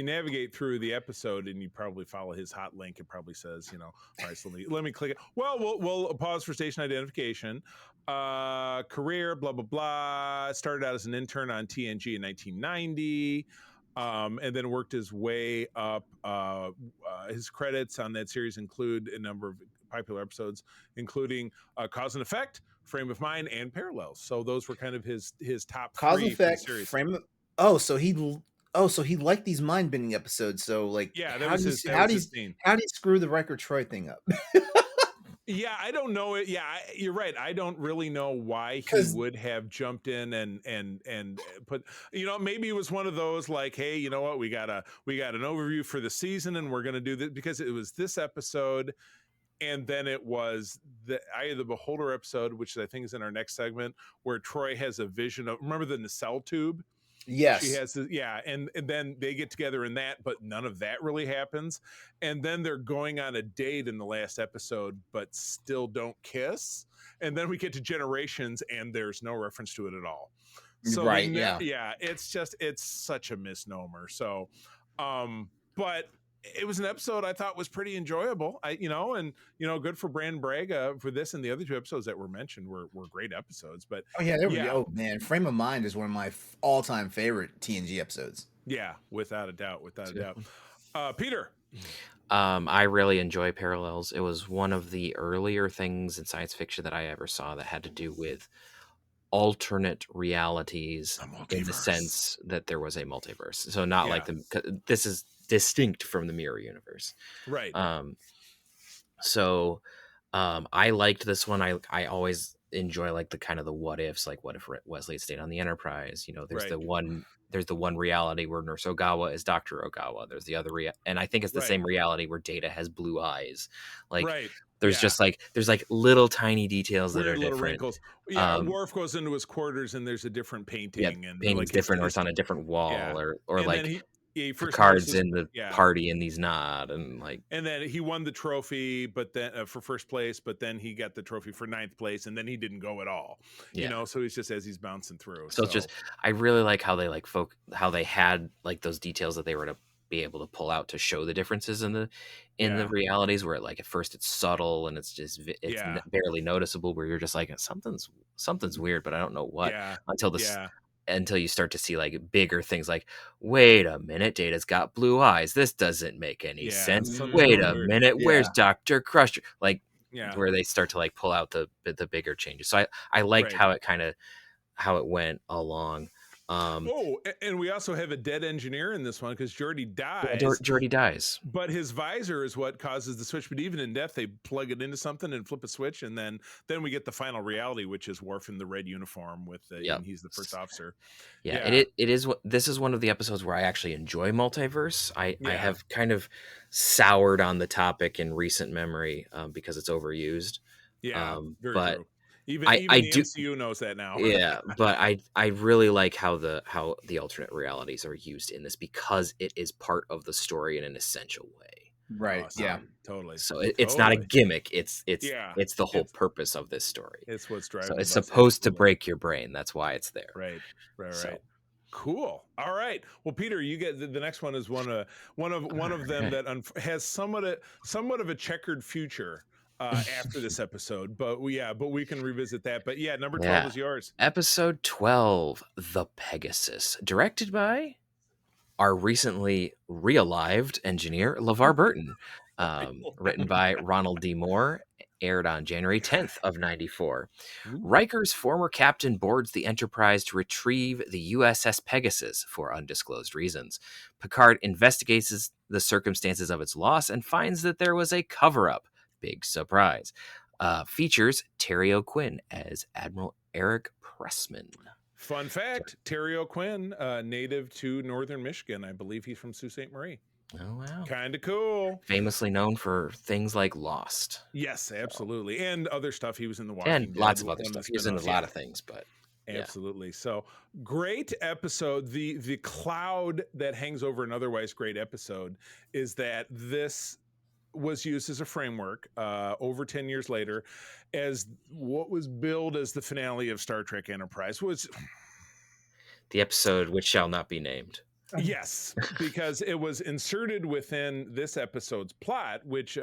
navigate through the episode and you probably follow his hot link, it probably says, all right, so let me click it. Well, we'll pause for station identification. Career, blah blah blah. Started out as an intern on TNG in 1990. And then worked his way up. His credits on that series include a number of popular episodes, including Cause and Effect, Frame of Mind, and Parallels. So those were kind of his top Cause three and Effect, series. So he liked these mind bending episodes. So like, yeah, how do you screw the Riker Troy thing up? Yeah, I don't know it. Yeah, you're right. I don't really know why he would have jumped in and put. Maybe it was one of those like, hey, you know what? We got an overview for the season, and we're gonna do this because it was this episode, and then it was the Eye of the Beholder episode, which I think is in our next segment, where Troy has a vision of. Remember the nacelle tube? Yes, she has and then they get together in that, but none of that really happens. And then they're going on a date in the last episode, but still don't kiss. And then we get to Generations, and there's no reference to it at all. So right, it's such a misnomer. So, but it was an episode I thought was pretty enjoyable. Good for Brand Braga for this, and the other two episodes that were mentioned were great episodes. But oh man, Frame of Mind is one of my all-time favorite TNG episodes. Yeah, without a doubt. Peter. I really enjoy Parallels. It was one of the earlier things in science fiction that I ever saw that had to do with alternate realities, in the sense that there was a multiverse. So not like this is distinct from the mirror universe, right? I liked this one. I always enjoy like the kind of the what ifs, like what if Wesley had stayed on the Enterprise? There's the one reality where Nurse Ogawa is Dr. Ogawa. There's the other and I think it's the same reality where Data has blue eyes. Like there's just like there's like little tiny details that are different. Wrinkles. Yeah, Worf goes into his quarters and there's a different painting, and painting's different, or it's on a different wall, or and like first Picard's in the party and he's not, and then he won the trophy, but then for first place, but then he got the trophy for 9th place, and then he didn't go at all. So he's just as he's bouncing through. So it's just I really like how they how they had like those details that they were to be able to pull out to show the differences in the realities, where like at first it's subtle and it's barely noticeable, where you're just like something's weird, but I don't know what until you start to see like bigger things, like, wait a minute, Data's got blue eyes. This doesn't make any sense. Wait a minute, where's Dr. Crusher? Like where they start to like pull out the bigger changes. So I liked how it went along. And we also have a dead engineer in this one because Geordi dies. Geordi dies, but his visor is what causes the switch. But even in death, they plug it into something and flip a switch, and then we get the final reality, which is Worf in the red uniform with and he's the first officer. And this is one of the episodes where I actually enjoy multiverse. I have kind of soured on the topic in recent memory because it's overused. Very but true. Even the MCU knows that now. But I really like how the alternate realities are used in this because it is part of the story in an essential way. Right. Totally. So it's not a gimmick. It's the whole purpose of this story. It's what's driving. So it's supposed to break your brain. That's why it's there. Right. Cool. All right. Well, Peter, you get the next one is one of them that has somewhat of a checkered future. After this episode, but we can revisit that. But number 12 is yours. Episode 12, The Pegasus, directed by our recently realived engineer LeVar Burton, written by Ronald D. Moore, aired on January 10th of 94. Riker's former captain boards the Enterprise to retrieve the USS Pegasus for undisclosed reasons. Picard investigates the circumstances of its loss and finds that there was a cover-up. Big surprise. Features Terry O'Quinn as Admiral Eric Pressman. Fun fact, Terry O'Quinn, native to northern Michigan. I believe he's from Sault Ste. Marie. Oh, wow. Kind of cool. Famously known for things like Lost. Yes, absolutely. And other stuff. He was in The Walking Dead. And lots of other stuff. He was in a lot of things, but... Absolutely. So great episode. The cloud that hangs over an otherwise great episode is that this was used as a framework over 10 years later as what was billed as the finale of Star Trek Enterprise. Was the episode which shall not be named. Yes, because it was inserted within this episode's plot, which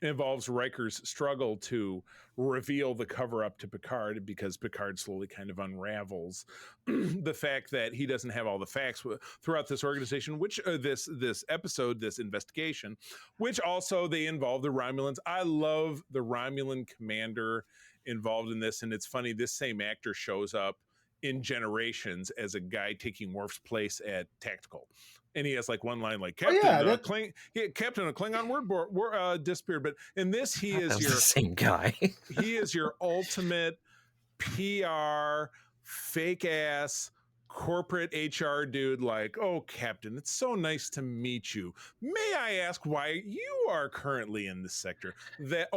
involves Riker's struggle to reveal the cover-up to Picard because Picard slowly kind of unravels the fact that he doesn't have all the facts throughout this organization, which this episode, this investigation, which also they involve the Romulans. I love the Romulan commander involved in this, and it's funny, this same actor shows up in Generations as a guy taking Worf's place at Tactical. And he has like one line like Captain a Klingon word disappeared. But in this, he is the same guy. He is your ultimate PR fake ass corporate HR dude. Like, oh, Captain, it's so nice to meet you. May I ask why you are currently in this sector? That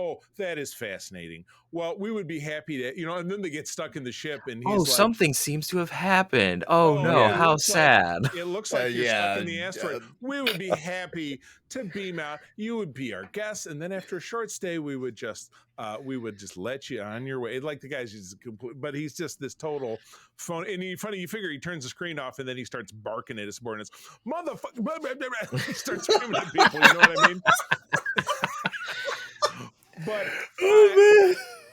is fascinating. Well, we would be happy to, and then they get stuck in the ship and he's something seems to have happened. Oh no, how sad. It looks like you're stuck in the asteroid. We would be happy to beam out. You would be our guest. And then after a short stay, we would just let you on your way. Like the guy's just complete, but he's just this total phone. And you figure he turns the screen off and then he starts barking at his subordinates. Motherfucker. He starts screaming at people. You know what I mean? But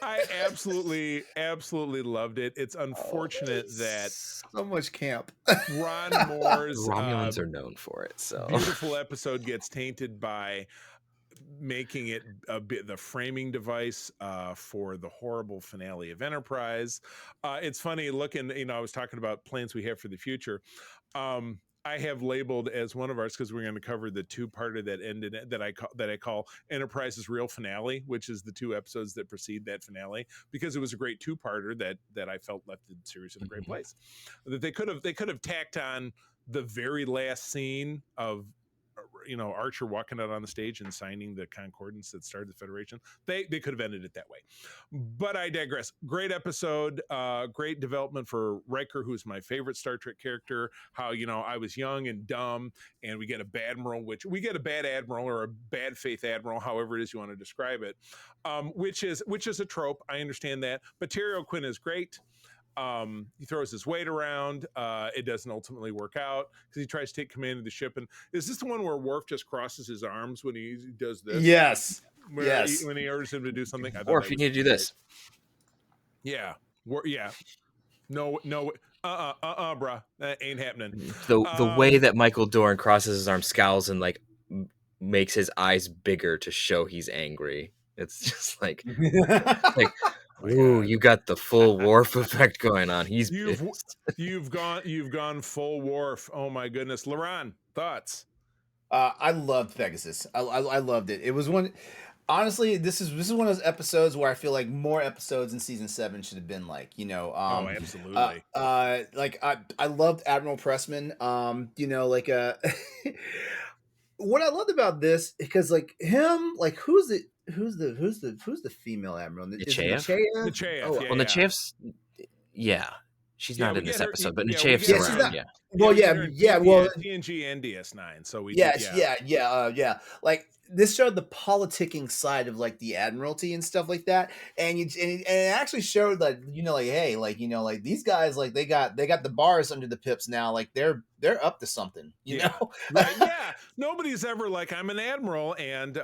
I absolutely loved it. It's unfortunate that so much camp. Ron Moore's Romulans are known for it. So beautiful episode gets tainted by making it the framing device for the horrible finale of Enterprise. It's funny looking. I was talking about plans we have for the future. I have labeled as one of ours because we're going to cover the two-parter that ended that I call Enterprise's real finale, which is the two episodes that precede that finale, because it was a great two-parter that I felt left the series in a great place. That they could have tacked on the very last scene of Archer walking out on the stage and signing the concordance that started the Federation. They could have ended it that way, but I digress. Great episode, great development for Riker, who's my favorite Star Trek character. How I was young and dumb, and we get a bad admiral or a bad faith admiral, however it is you want to describe it, which is a trope. I understand that, but Terry O'Quinn is great. He throws his weight around. It doesn't ultimately work out because he tries to take command of the ship. And is this the one where Worf just crosses his arms when he does this? Yes. When he orders him to do something. Worf, you need to do this. Yeah. Yeah. No. Bruh. That ain't happening. The way that Michael Dorn crosses his arms, scowls, and like makes his eyes bigger to show he's angry. It's just like, ooh, you got the full Worf effect going on. He's you've gone full Worf. Oh my goodness, LeRon, thoughts? I loved Pegasus. I loved it. It was one. Honestly, this is one of those episodes where I feel like more episodes in season 7 should have been like, Oh, absolutely. like I loved Admiral Pressman. What I loved about this, because like him, like who's the female admiral? Is it Nechayev? Nechayev, Oh, yeah, Well, yeah. Nachayev's, yeah, she's Yeah, not we in this get her- episode, but yeah, we Nachayev's get her- she's around. not- Yeah. well, we yeah, get her in yeah, well, TNG and DS9. So we yes, did, yeah. Like this showed the politicking side of like the admiralty and stuff like that, and it actually showed that like hey, like like these guys, like they got the bars under the pips now, like they're up to something, you know. Right, yeah. Nobody's ever like, I'm an admiral, and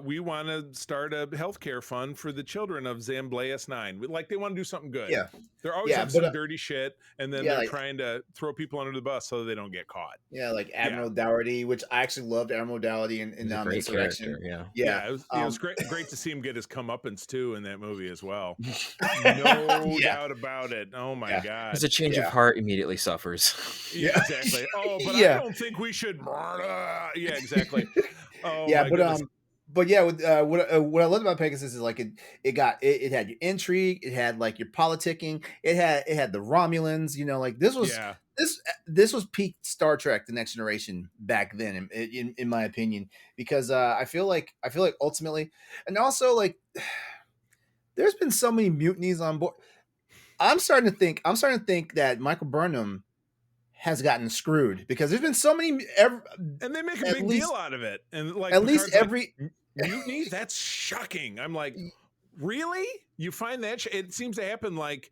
we want to start a healthcare fund for the children of Zambleus 9. Like they want to do something good. Yeah, They're always yeah, up but some dirty shit, and then yeah, they're like, trying to throw people under the bus so they don't get caught. yeah, like Admiral Dougherty, which I actually loved Admiral Dougherty in He's a great Insurrection. character, Yeah, it was great to see him get his comeuppance too in that movie as well. No doubt about it. Oh my god, His a change of heart immediately suffers. Yeah, exactly. Oh, but Yeah. I don't think we should. Yeah, exactly. Oh, yeah, my but goodness. but yeah, with what I loved about Pegasus is like it had your intrigue, it had like your politicking, it had the Romulans, like this was Yeah. this was peak Star Trek: The Next Generation back then, in my opinion, because I feel like ultimately, and also like there's been so many mutinies on board. I'm starting to think that Michael Burnham has gotten screwed, because there's been so many, And they make a big deal out of it. And like at least Picard's every like, mutiny? That's shocking. I'm like, really? You find that? It seems to happen like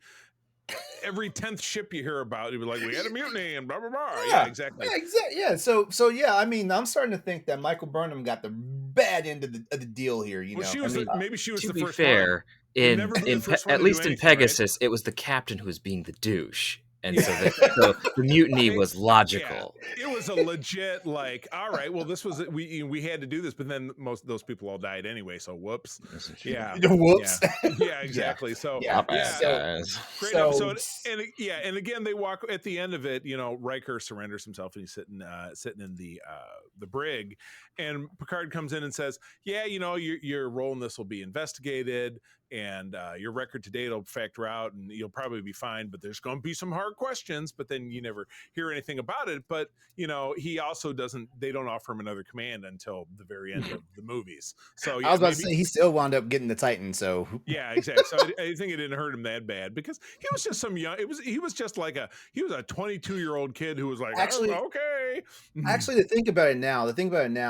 every 10th ship you hear about. You'd be like, we had a mutiny and blah, blah, blah. Yeah, exactly. Yeah, exactly. Yeah. So yeah, I mean, I'm starting to think that Michael Burnham got the bad end of the deal here. Well, know, maybe she was To the be first fair, one. at least in Pegasus, it was the captain who was being the douche. And so the mutiny was logical. Yeah, it was a legit like, all right, well, this was we had to do this, but then most of those people all died anyway, so whoops. Yeah, whoops. Yeah, exactly. So guys. Great episode. And again, they walk at the end of it. Riker surrenders himself, and he's sitting in the brig, and Picard comes in and says, "Yeah, your role in this will be investigated, and your record to date will factor out, and you'll probably be fine. But there's going to be some hard questions." But then you never hear anything about it. But he also doesn't. They don't offer him another command until the very end of the movies. So I was about to say he still wound up getting the Titan. So yeah, exactly. So I think it didn't hurt him that bad, because he was just some young. He was just like a 22-year-old kid who was like, actually, okay. Actually, to think about it now,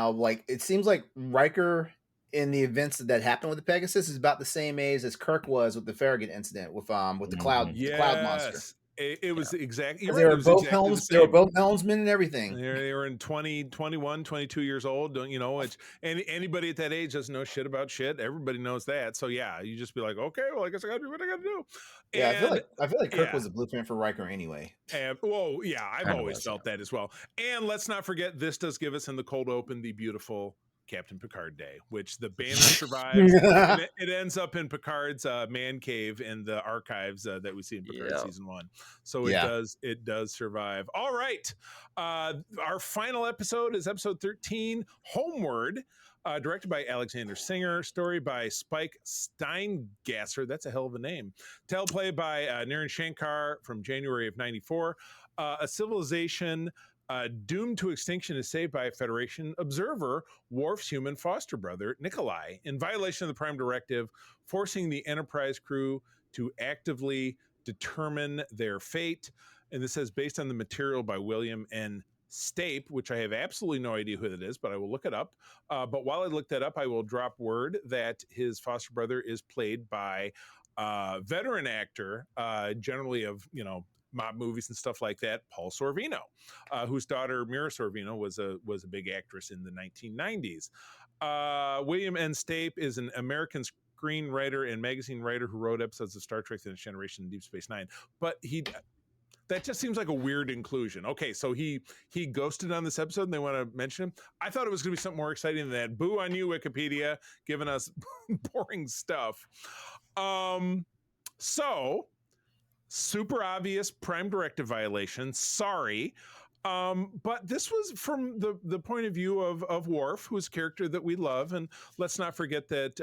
like it seems like Riker, in the events that happened with the Pegasus, is about the same age as Kirk was with the Farragut incident with the cloud, the cloud monster. It was exactly. They were both They were both helmsmen and everything. They were in 21, 22 years old. Don't anybody at that age doesn't know shit about shit. Everybody knows that. So yeah, you just be like, okay, well, I guess I got to do what I got to do. Yeah, I feel like Kirk was a blueprint for Riker anyway. I've always felt that as well. And let's not forget, this does give us in the cold open the beautiful Captain Picard Day, which the banner survives. It ends up in Picard's man cave in the archives that we see in Picard season 1. So it does survive. All right. Our final episode is episode 13, Homeward. Directed by Alexander Singer, story by Spike Steingasser. That's a hell of a name. Teleplay by Naren Shankar from January of 94. A civilization doomed to extinction is saved by a Federation observer, Worf's human foster brother, Nikolai, in violation of the Prime Directive, forcing the Enterprise crew to actively determine their fate. And this is based on the material by William N. Stape, which I have absolutely no idea who that is, but I will look it up. But while I look that up, I will drop word that his foster brother is played by a veteran actor, generally of, mob movies and stuff like that, Paul Sorvino, whose daughter Mira Sorvino was a big actress in the 1990s. William N. Stape is an American screenwriter and magazine writer who wrote episodes of Star Trek: The Next Generation and Deep Space Nine. But that just seems like a weird inclusion. Okay, so he ghosted on this episode and they want to mention him. I thought it was going to be something more exciting than that. Boo on you, Wikipedia, giving us boring stuff. So super obvious Prime Directive violation. Sorry. But this was from the point of view of Worf, who's a character that we love. And let's not forget that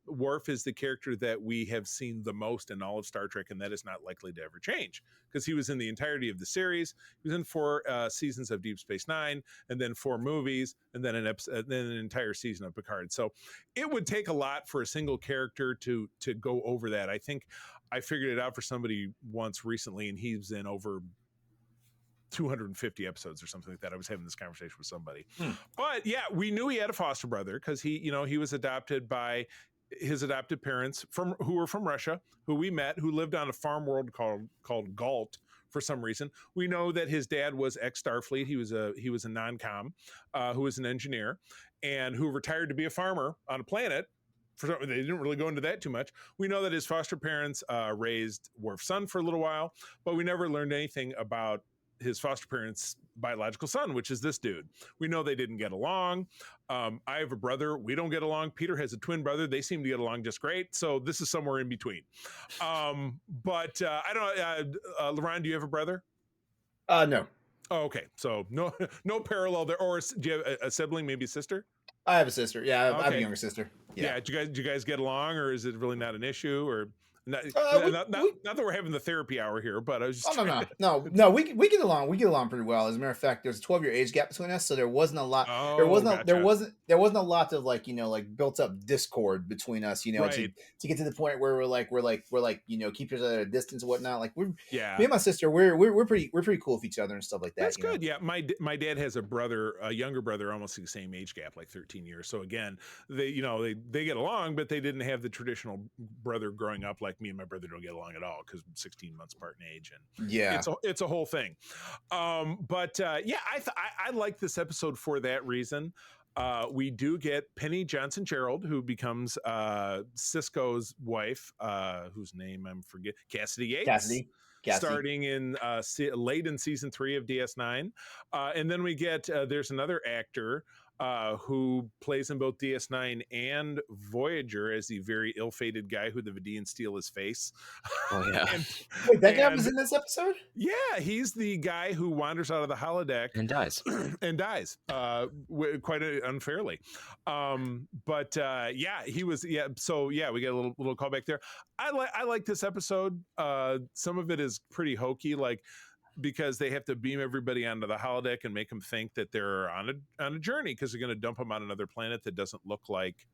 Worf is the character that we have seen the most in all of Star Trek, and that is not likely to ever change because he was in the entirety of the series. He was in 4 seasons of Deep Space Nine, and then 4 movies, and then an entire season of Picard. So it would take a lot for a single character to go over that. I think I figured it out for somebody once recently, and he's in over 250 episodes or something like that. I was having this conversation with somebody. But yeah, we knew he had a foster brother because he was adopted by his adopted parents who were from Russia, who we met, who lived on a farm world called Galt for some reason. We know that his dad was ex-Starfleet. He was a non-com who was an engineer and who retired to be a farmer on a planet. They didn't really go into that too much. We know that his foster parents raised Worf's son for a little while, but we never learned anything about his foster parents' biological son, which is this dude. We know they didn't get along. I have a brother. We don't get along. Peter has a twin brother. They seem to get along just great. So this is somewhere in between. But I don't know. LeRon, do you have a brother? No. Oh, okay. So no parallel there. Or do you have a sibling, maybe a sister? I have a sister. Yeah, I have a younger sister. Yeah. Do you guys get along, or is it really not an issue? Or not that we're having the therapy hour here, but I was just no. We get along. We get along pretty well. As a matter of fact, there's a 12-year age gap between us, so there wasn't a lot. There wasn't a lot of like built up discord between us. To get to the point where we're like keep each other at a distance and whatnot. Like me and my sister, we're pretty cool with each other and stuff like that. That's good. Yeah, my dad has a younger brother, almost the same age gap, like 13 years. So again, they get along, but they didn't have the traditional brother growing up like me and my brother don't get along at all because 16 months apart in age, and it's a whole thing. I like this episode for that reason. We do get Penny Johnson Gerald, who becomes Sisko's wife, whose name I'm forgetting, Cassidy Yates. Cassidy. Starting in late in season 3 of DS9, and then we get there's another actor who plays in both DS9 and Voyager as the very ill-fated guy who the Vidians steal his face. Oh yeah. Wait, that guy was in this episode? Yeah, he's the guy who wanders out of the holodeck and dies. Quite unfairly. He was. Yeah, so yeah, we get a little callback there. I like this episode. Some of it is pretty hokey, like, because they have to beam everybody onto the holodeck and make them think that they're on a journey because they're going to dump them on another planet that doesn't look like.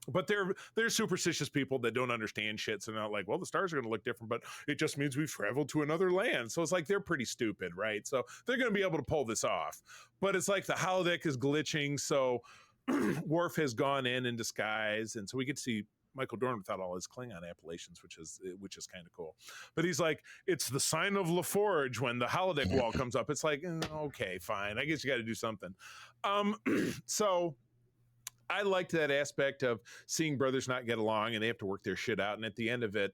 But they're superstitious people that don't understand shit. So they're not like, well, the stars are going to look different, but it just means we've traveled to another land. So it's like they're pretty stupid, right? So they're going to be able to pull this off. But it's like the holodeck is glitching, so Worf has gone in disguise, and so we get to see Michael Dorn without all his Klingon appellations, which is kind of cool. But he's like, it's the sign of LaForge when the holodeck wall comes up. It's like, okay, fine. I guess you got to do something. So I liked that aspect of seeing brothers not get along and they have to work their shit out. And at the end of it,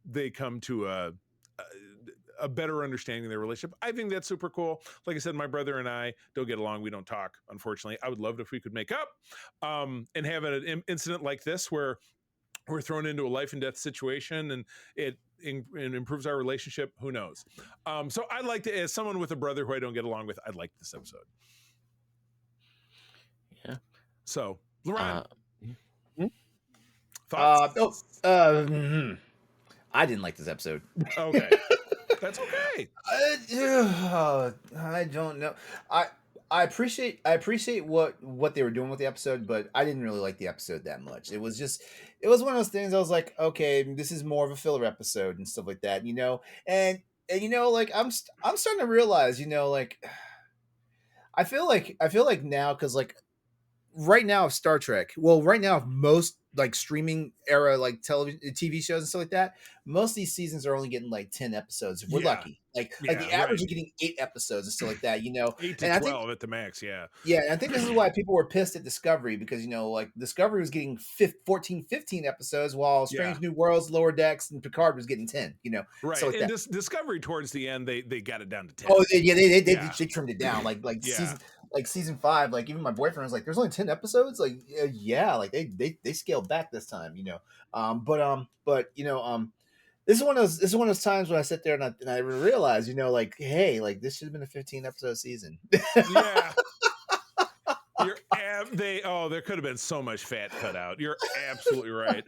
they come to a better understanding of their relationship. I think that's super cool. Like I said, my brother and I don't get along. We don't talk, unfortunately. I would love it if we could make up and have an incident like this where we're thrown into a life and death situation and it improves our relationship. Who knows? So I like to, as someone with a brother who I don't get along with, I like this episode. Yeah. So, LeRon, thoughts? I didn't like this episode. Okay. That's okay. I don't know. I appreciate what they were doing with the episode, but I didn't really like the episode that much. It was one of those things I was like, okay, this is more of a filler episode and stuff like that, And like I'm starting to realize, like I feel like now, because like right now of Star Trek, well, right now of most like streaming era, like television, TV shows and stuff like that, most of these seasons are only getting like 10 episodes if we're lucky. Like the average are getting 8 episodes and stuff like that, 8 to And 12 at the max. Yeah. Yeah, and I think this is why people were pissed at Discovery, because like Discovery was getting 14, 15 episodes, while Strange New Worlds, Lower Decks, and Picard was getting 10. Right. So like And that. Discovery towards the end, they got it down to 10. Oh yeah, they trimmed it down. Like Yeah. season 5. Like even my boyfriend was like, "There's only 10 episodes." Like yeah, like they scaled back this time. But this is one of those times when I sit there and I realize, like, hey, like this should have been a 15 episode season. Yeah. There could have been so much fat cut out. You're absolutely right.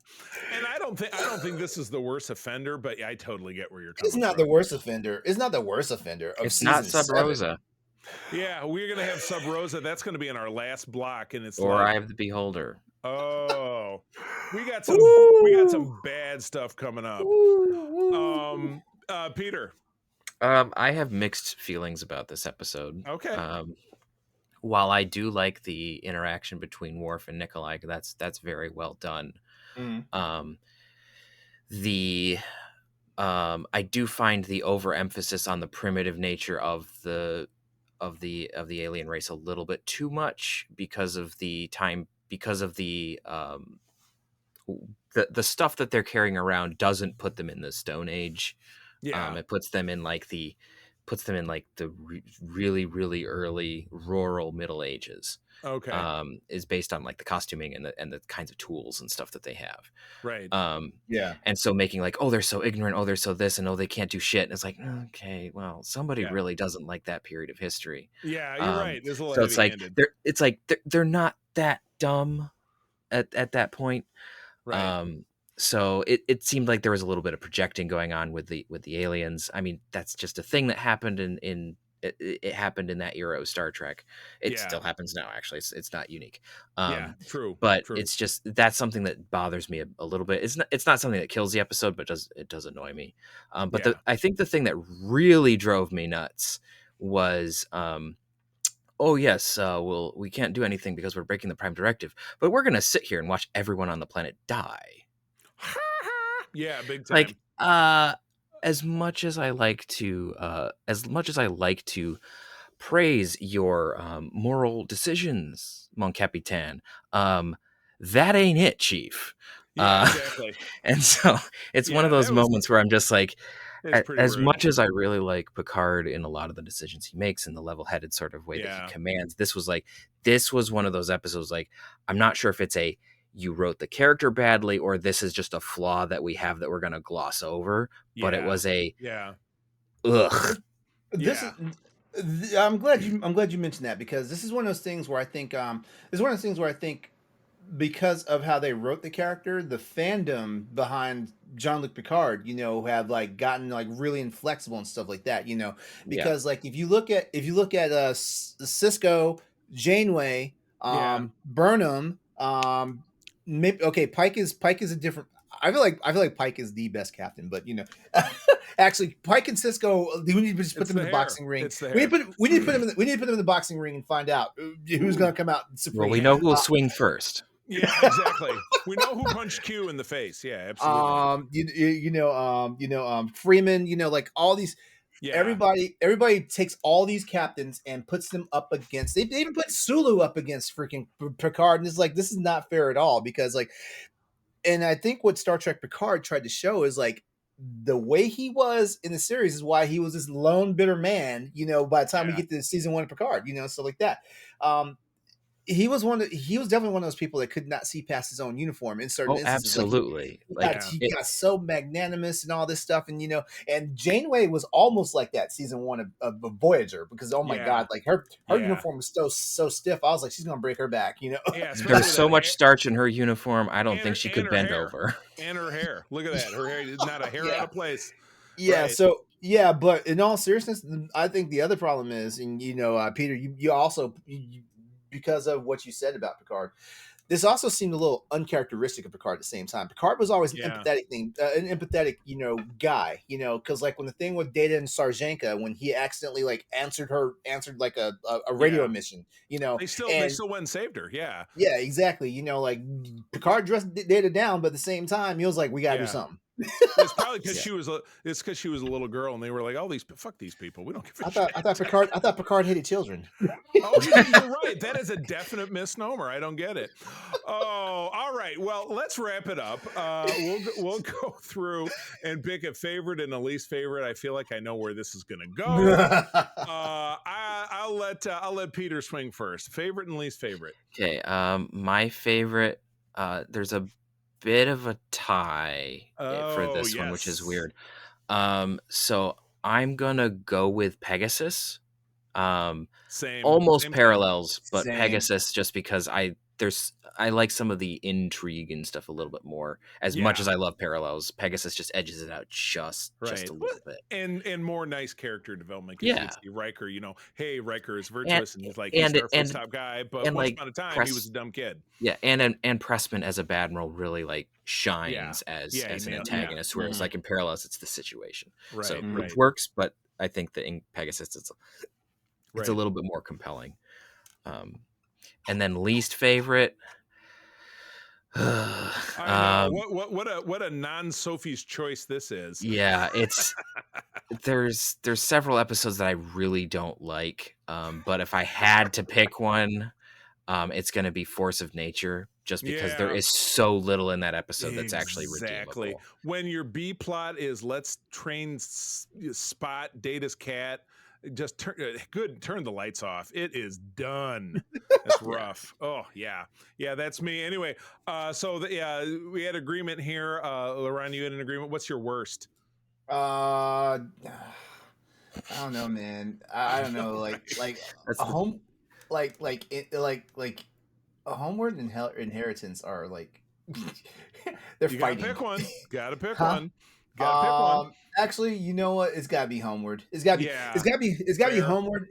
And I don't think this is the worst offender, but I totally get where you're coming from. It's not the worst offender. It's not the worst offender. It's not Sub Rosa. Yeah, we're gonna have Sub Rosa. That's gonna be in our last block, and it's Eye of the Beholder. Oh, we got some bad stuff coming up. Peter. I have mixed feelings about this episode. Okay. While I do like the interaction between Worf and Nikolai, that's very well done. Mm. I do find the overemphasis on the primitive nature of the alien race a little bit too much because of the stuff that they're carrying around doesn't put them in the Stone Age. Yeah. It puts them in like the really, really early rural Middle Ages. Okay. Is based on like the costuming and the kinds of tools and stuff that they have. Right. Yeah. And so making like, oh, they're so ignorant, oh, they're so this, and oh, they can't do shit. And it's like, okay, well, somebody really doesn't like that period of history. Yeah, you're right. There's a lot. So it's like they're not that dumb at that point. Right. So it seemed like there was a little bit of projecting going on with the aliens. I mean, that's just a thing that happened it happened in that era of Star Trek. It still happens now. Actually, it's not unique. True. But true. it's just that's something that bothers me a little bit. It's not something that kills the episode, but it does annoy me. I think the thing that really drove me nuts was oh yes, we can't do anything because we're breaking the Prime Directive, but we're gonna sit here and watch everyone on the planet die. Yeah, big time. Like as much as I like to praise your moral decisions, Mon Capitan, that ain't it, Chief. Yeah, exactly. And so it's one of those moments where I'm just like, as rude. much as I really like Picard in a lot of the decisions he makes and the level-headed sort of way that he commands, this was one of those episodes. Like, I'm not sure if it's you wrote the character badly or this is just a flaw that we have that we're going to gloss over, but it was ugh. I'm glad you mentioned that, because this is one of those things where I think because of how they wrote the character, the fandom behind Jean-Luc Picard, have like gotten like really inflexible and stuff like that, because like if you look at Cisco, Janeway, Burnham, maybe Pike is a different. I feel like Pike is the best captain, but actually Pike and Cisco, we need to just put them in the boxing ring. We need to put them in the boxing ring and find out who's going to come out supreme. Well, we know who will swing first. Yeah, exactly. We know who punched Q in the face. Yeah, absolutely. Freeman. Like all these. Yeah. Everybody takes all these captains and puts them up against. They even put Sulu up against freaking Picard, and it's like, this is not fair at all, because like, and I think what Star Trek Picard tried to show is like the way he was in the series is why he was this lone bitter man. By the time we get to season 1 of Picard, stuff like that. He was definitely one of those people that could not see past his own uniform in certain instances. Absolutely. He got so magnanimous and all this stuff, and and Janeway was almost like that season 1 of Voyager, because oh my god, like her uniform was so stiff. I was like, she's gonna break her back. There's so much starch in her uniform. I don't think she could bend over. And her hair. Look at that. Her hair is not a hair out of place. Yeah. Right. So yeah, but in all seriousness, I think the other problem is, and Peter, you also. Because of what you said about Picard, this also seemed a little uncharacteristic of Picard at the same time. Picard was always an empathetic guy, because like when the thing with Data and Sarjenka, when he accidentally like answered like a radio mission, they still went and saved her. Yeah, exactly. Like Picard dressed Data down, but at the same time, he was like, we gotta do something. It's probably because she was a little girl, and they were like, "Oh, fuck these people. We don't give a shit." I thought Picard hated children. Oh, you're right. That is a definite misnomer. I don't get it. Oh, all right. Well, let's wrap it up. We'll go through and pick a favorite and a least favorite. I feel like I know where this is going to go. I'll let Peter swing first. Favorite and least favorite. Okay. My favorite. There's a bit of a tie for this one, which is weird. So I'm gonna go with Pegasus. Same parallels, but same. Pegasus, just because I like some of the intrigue and stuff a little bit more. As much as I love parallels, Pegasus just edges it out just a little bit, and more nice character development. Yeah, Riker, hey, Riker is virtuous and he's like he's Starfleet's top guy, but once upon a time he was a dumb kid. Yeah, and Pressman as a bad Admiral really like shines as an antagonist, whereas like in parallels it's the situation, which works. But I think that in Pegasus it's a little bit more compelling. And then least favorite. What a non-Sophie's choice this is. Yeah, it's there's several episodes that I really don't like. But if I had to pick one, it's going to be Force of Nature, just because there is so little in that episode that's actually redeemable. When your B plot is let's train Spot Data's cat. Just turn the lights off. It is done. That's rough. Oh yeah, that's me. Anyway, we had agreement here. LeRon, you had an agreement. What's your worst? I don't know, man. I don't know. Like a home, like a Homeward and Inheritance are like they're fighting. Gotta pick one. Actually, you know what? It's gotta be Homeward. It's gotta be Homeward.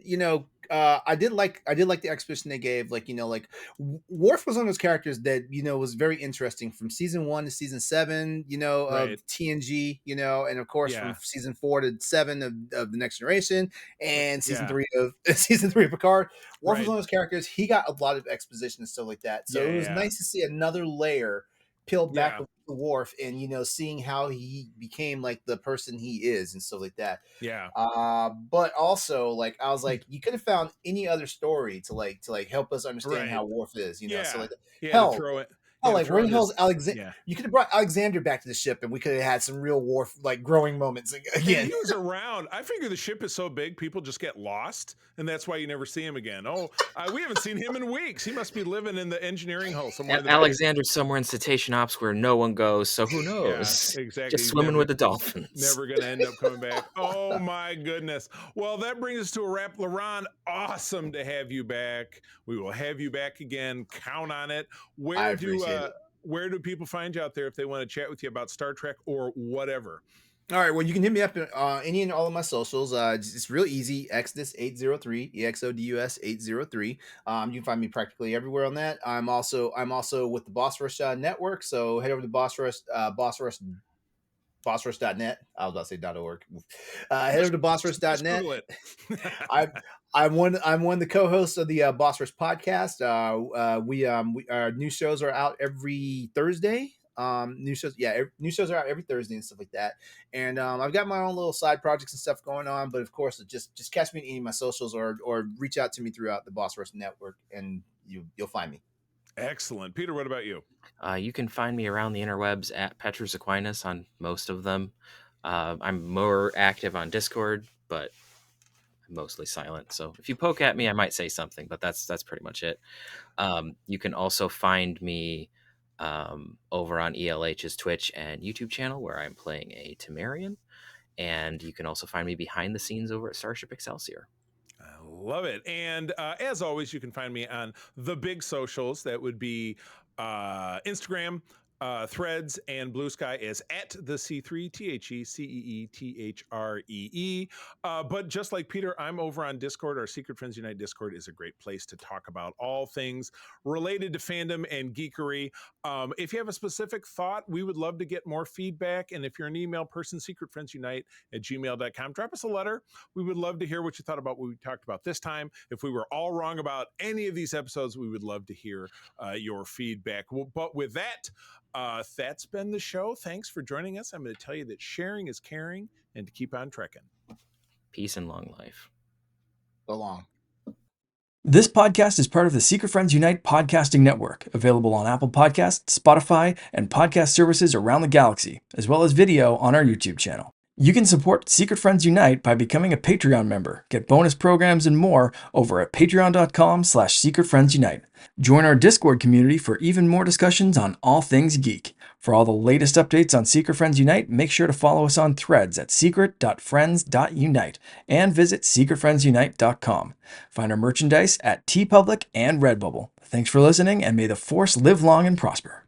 I did like the exposition they gave. Worf was one of those characters that was very interesting from season 1 to season 7. Of TNG. And of course from season 4 to 7 of the Next Generation, and season 3 of Picard. Worf was one of those characters. He got a lot of exposition and stuff like that. So it was nice to see another layer peeled back with the Worf, and seeing how he became like the person he is and stuff like that. But also I was like, you could have found any other story to help us understand how Worf is. Where the hell's Alexander? You could have brought Alexander back to the ship, and we could have had some real Worf growing moments again. He was around. I figure the ship is so big, people just get lost, and that's why you never see him again. We haven't seen him in weeks. He must be living in the engineering hull somewhere. Alexander's somewhere in Cetacean Ops where no one goes, so who knows? Yeah, exactly. Just swimming with the dolphins. Never going to end up coming back. Oh my goodness. Well, that brings us to a wrap. LeRon, awesome to have you back. We will have you back again. Count on it. Where do people find you out there if they want to chat with you about Star Trek or whatever? All right. Well, you can hit me up any and all of my socials. It's real easy. Exodus 803, EXODUS 803. You can find me practically everywhere on that. I'm also with the Boss Rush Network. So head over to bossrush.net. I was about to say .org. Head over to bossrush.net. I'm one of the co-hosts of the Boss Rush podcast. Our new shows are out every Thursday. New shows are out every Thursday and stuff like that. And I've got my own little side projects and stuff going on, but of course, just catch me in any of my socials or reach out to me throughout the Boss Rush Network, and you'll find me. Excellent. Peter, what about you? You can find me around the interwebs at Petrus Aquinas on most of them. I'm more active on Discord, but I'm mostly silent. So if you poke at me, I might say something, but that's pretty much it. You can also find me over on ELH's Twitch and YouTube channel, where I'm playing a Temerian. And you can also find me behind the scenes over at Starship Excelsior. Love it. And as always, you can find me on the big socials. That would be Instagram, Threads and Blue Sky is at the C3 TheCeeThree. But just like Peter, I'm over on Discord. Our Secret Friends Unite Discord is a great place to talk about all things related to fandom and geekery. If you have a specific thought, we would love to get more feedback. And if you're an email person, secretfriendsunite@gmail.com. Drop us a letter. We would love to hear what you thought about what we talked about this time. If we were all wrong about any of these episodes, we would love to hear your feedback. But with that, that's been the show. Thanks for joining us. I'm going to tell you that sharing is caring and to keep on trekking. Peace and long life. So long. This podcast is part of the Secret Friends Unite podcasting network, available on Apple Podcasts, Spotify, and podcast services around the galaxy, as well as video on our YouTube channel. You can support Secret Friends Unite by becoming a Patreon member, get bonus programs and more over at patreon.com/secretfriendsunite. Join our Discord community for even more discussions on all things geek. For all the latest updates on Secret Friends Unite, make sure to follow us on Threads at secret.friends.unite and visit secretfriendsunite.com. Find our merchandise at TeePublic and Redbubble. Thanks for listening, and may the Force live long and prosper.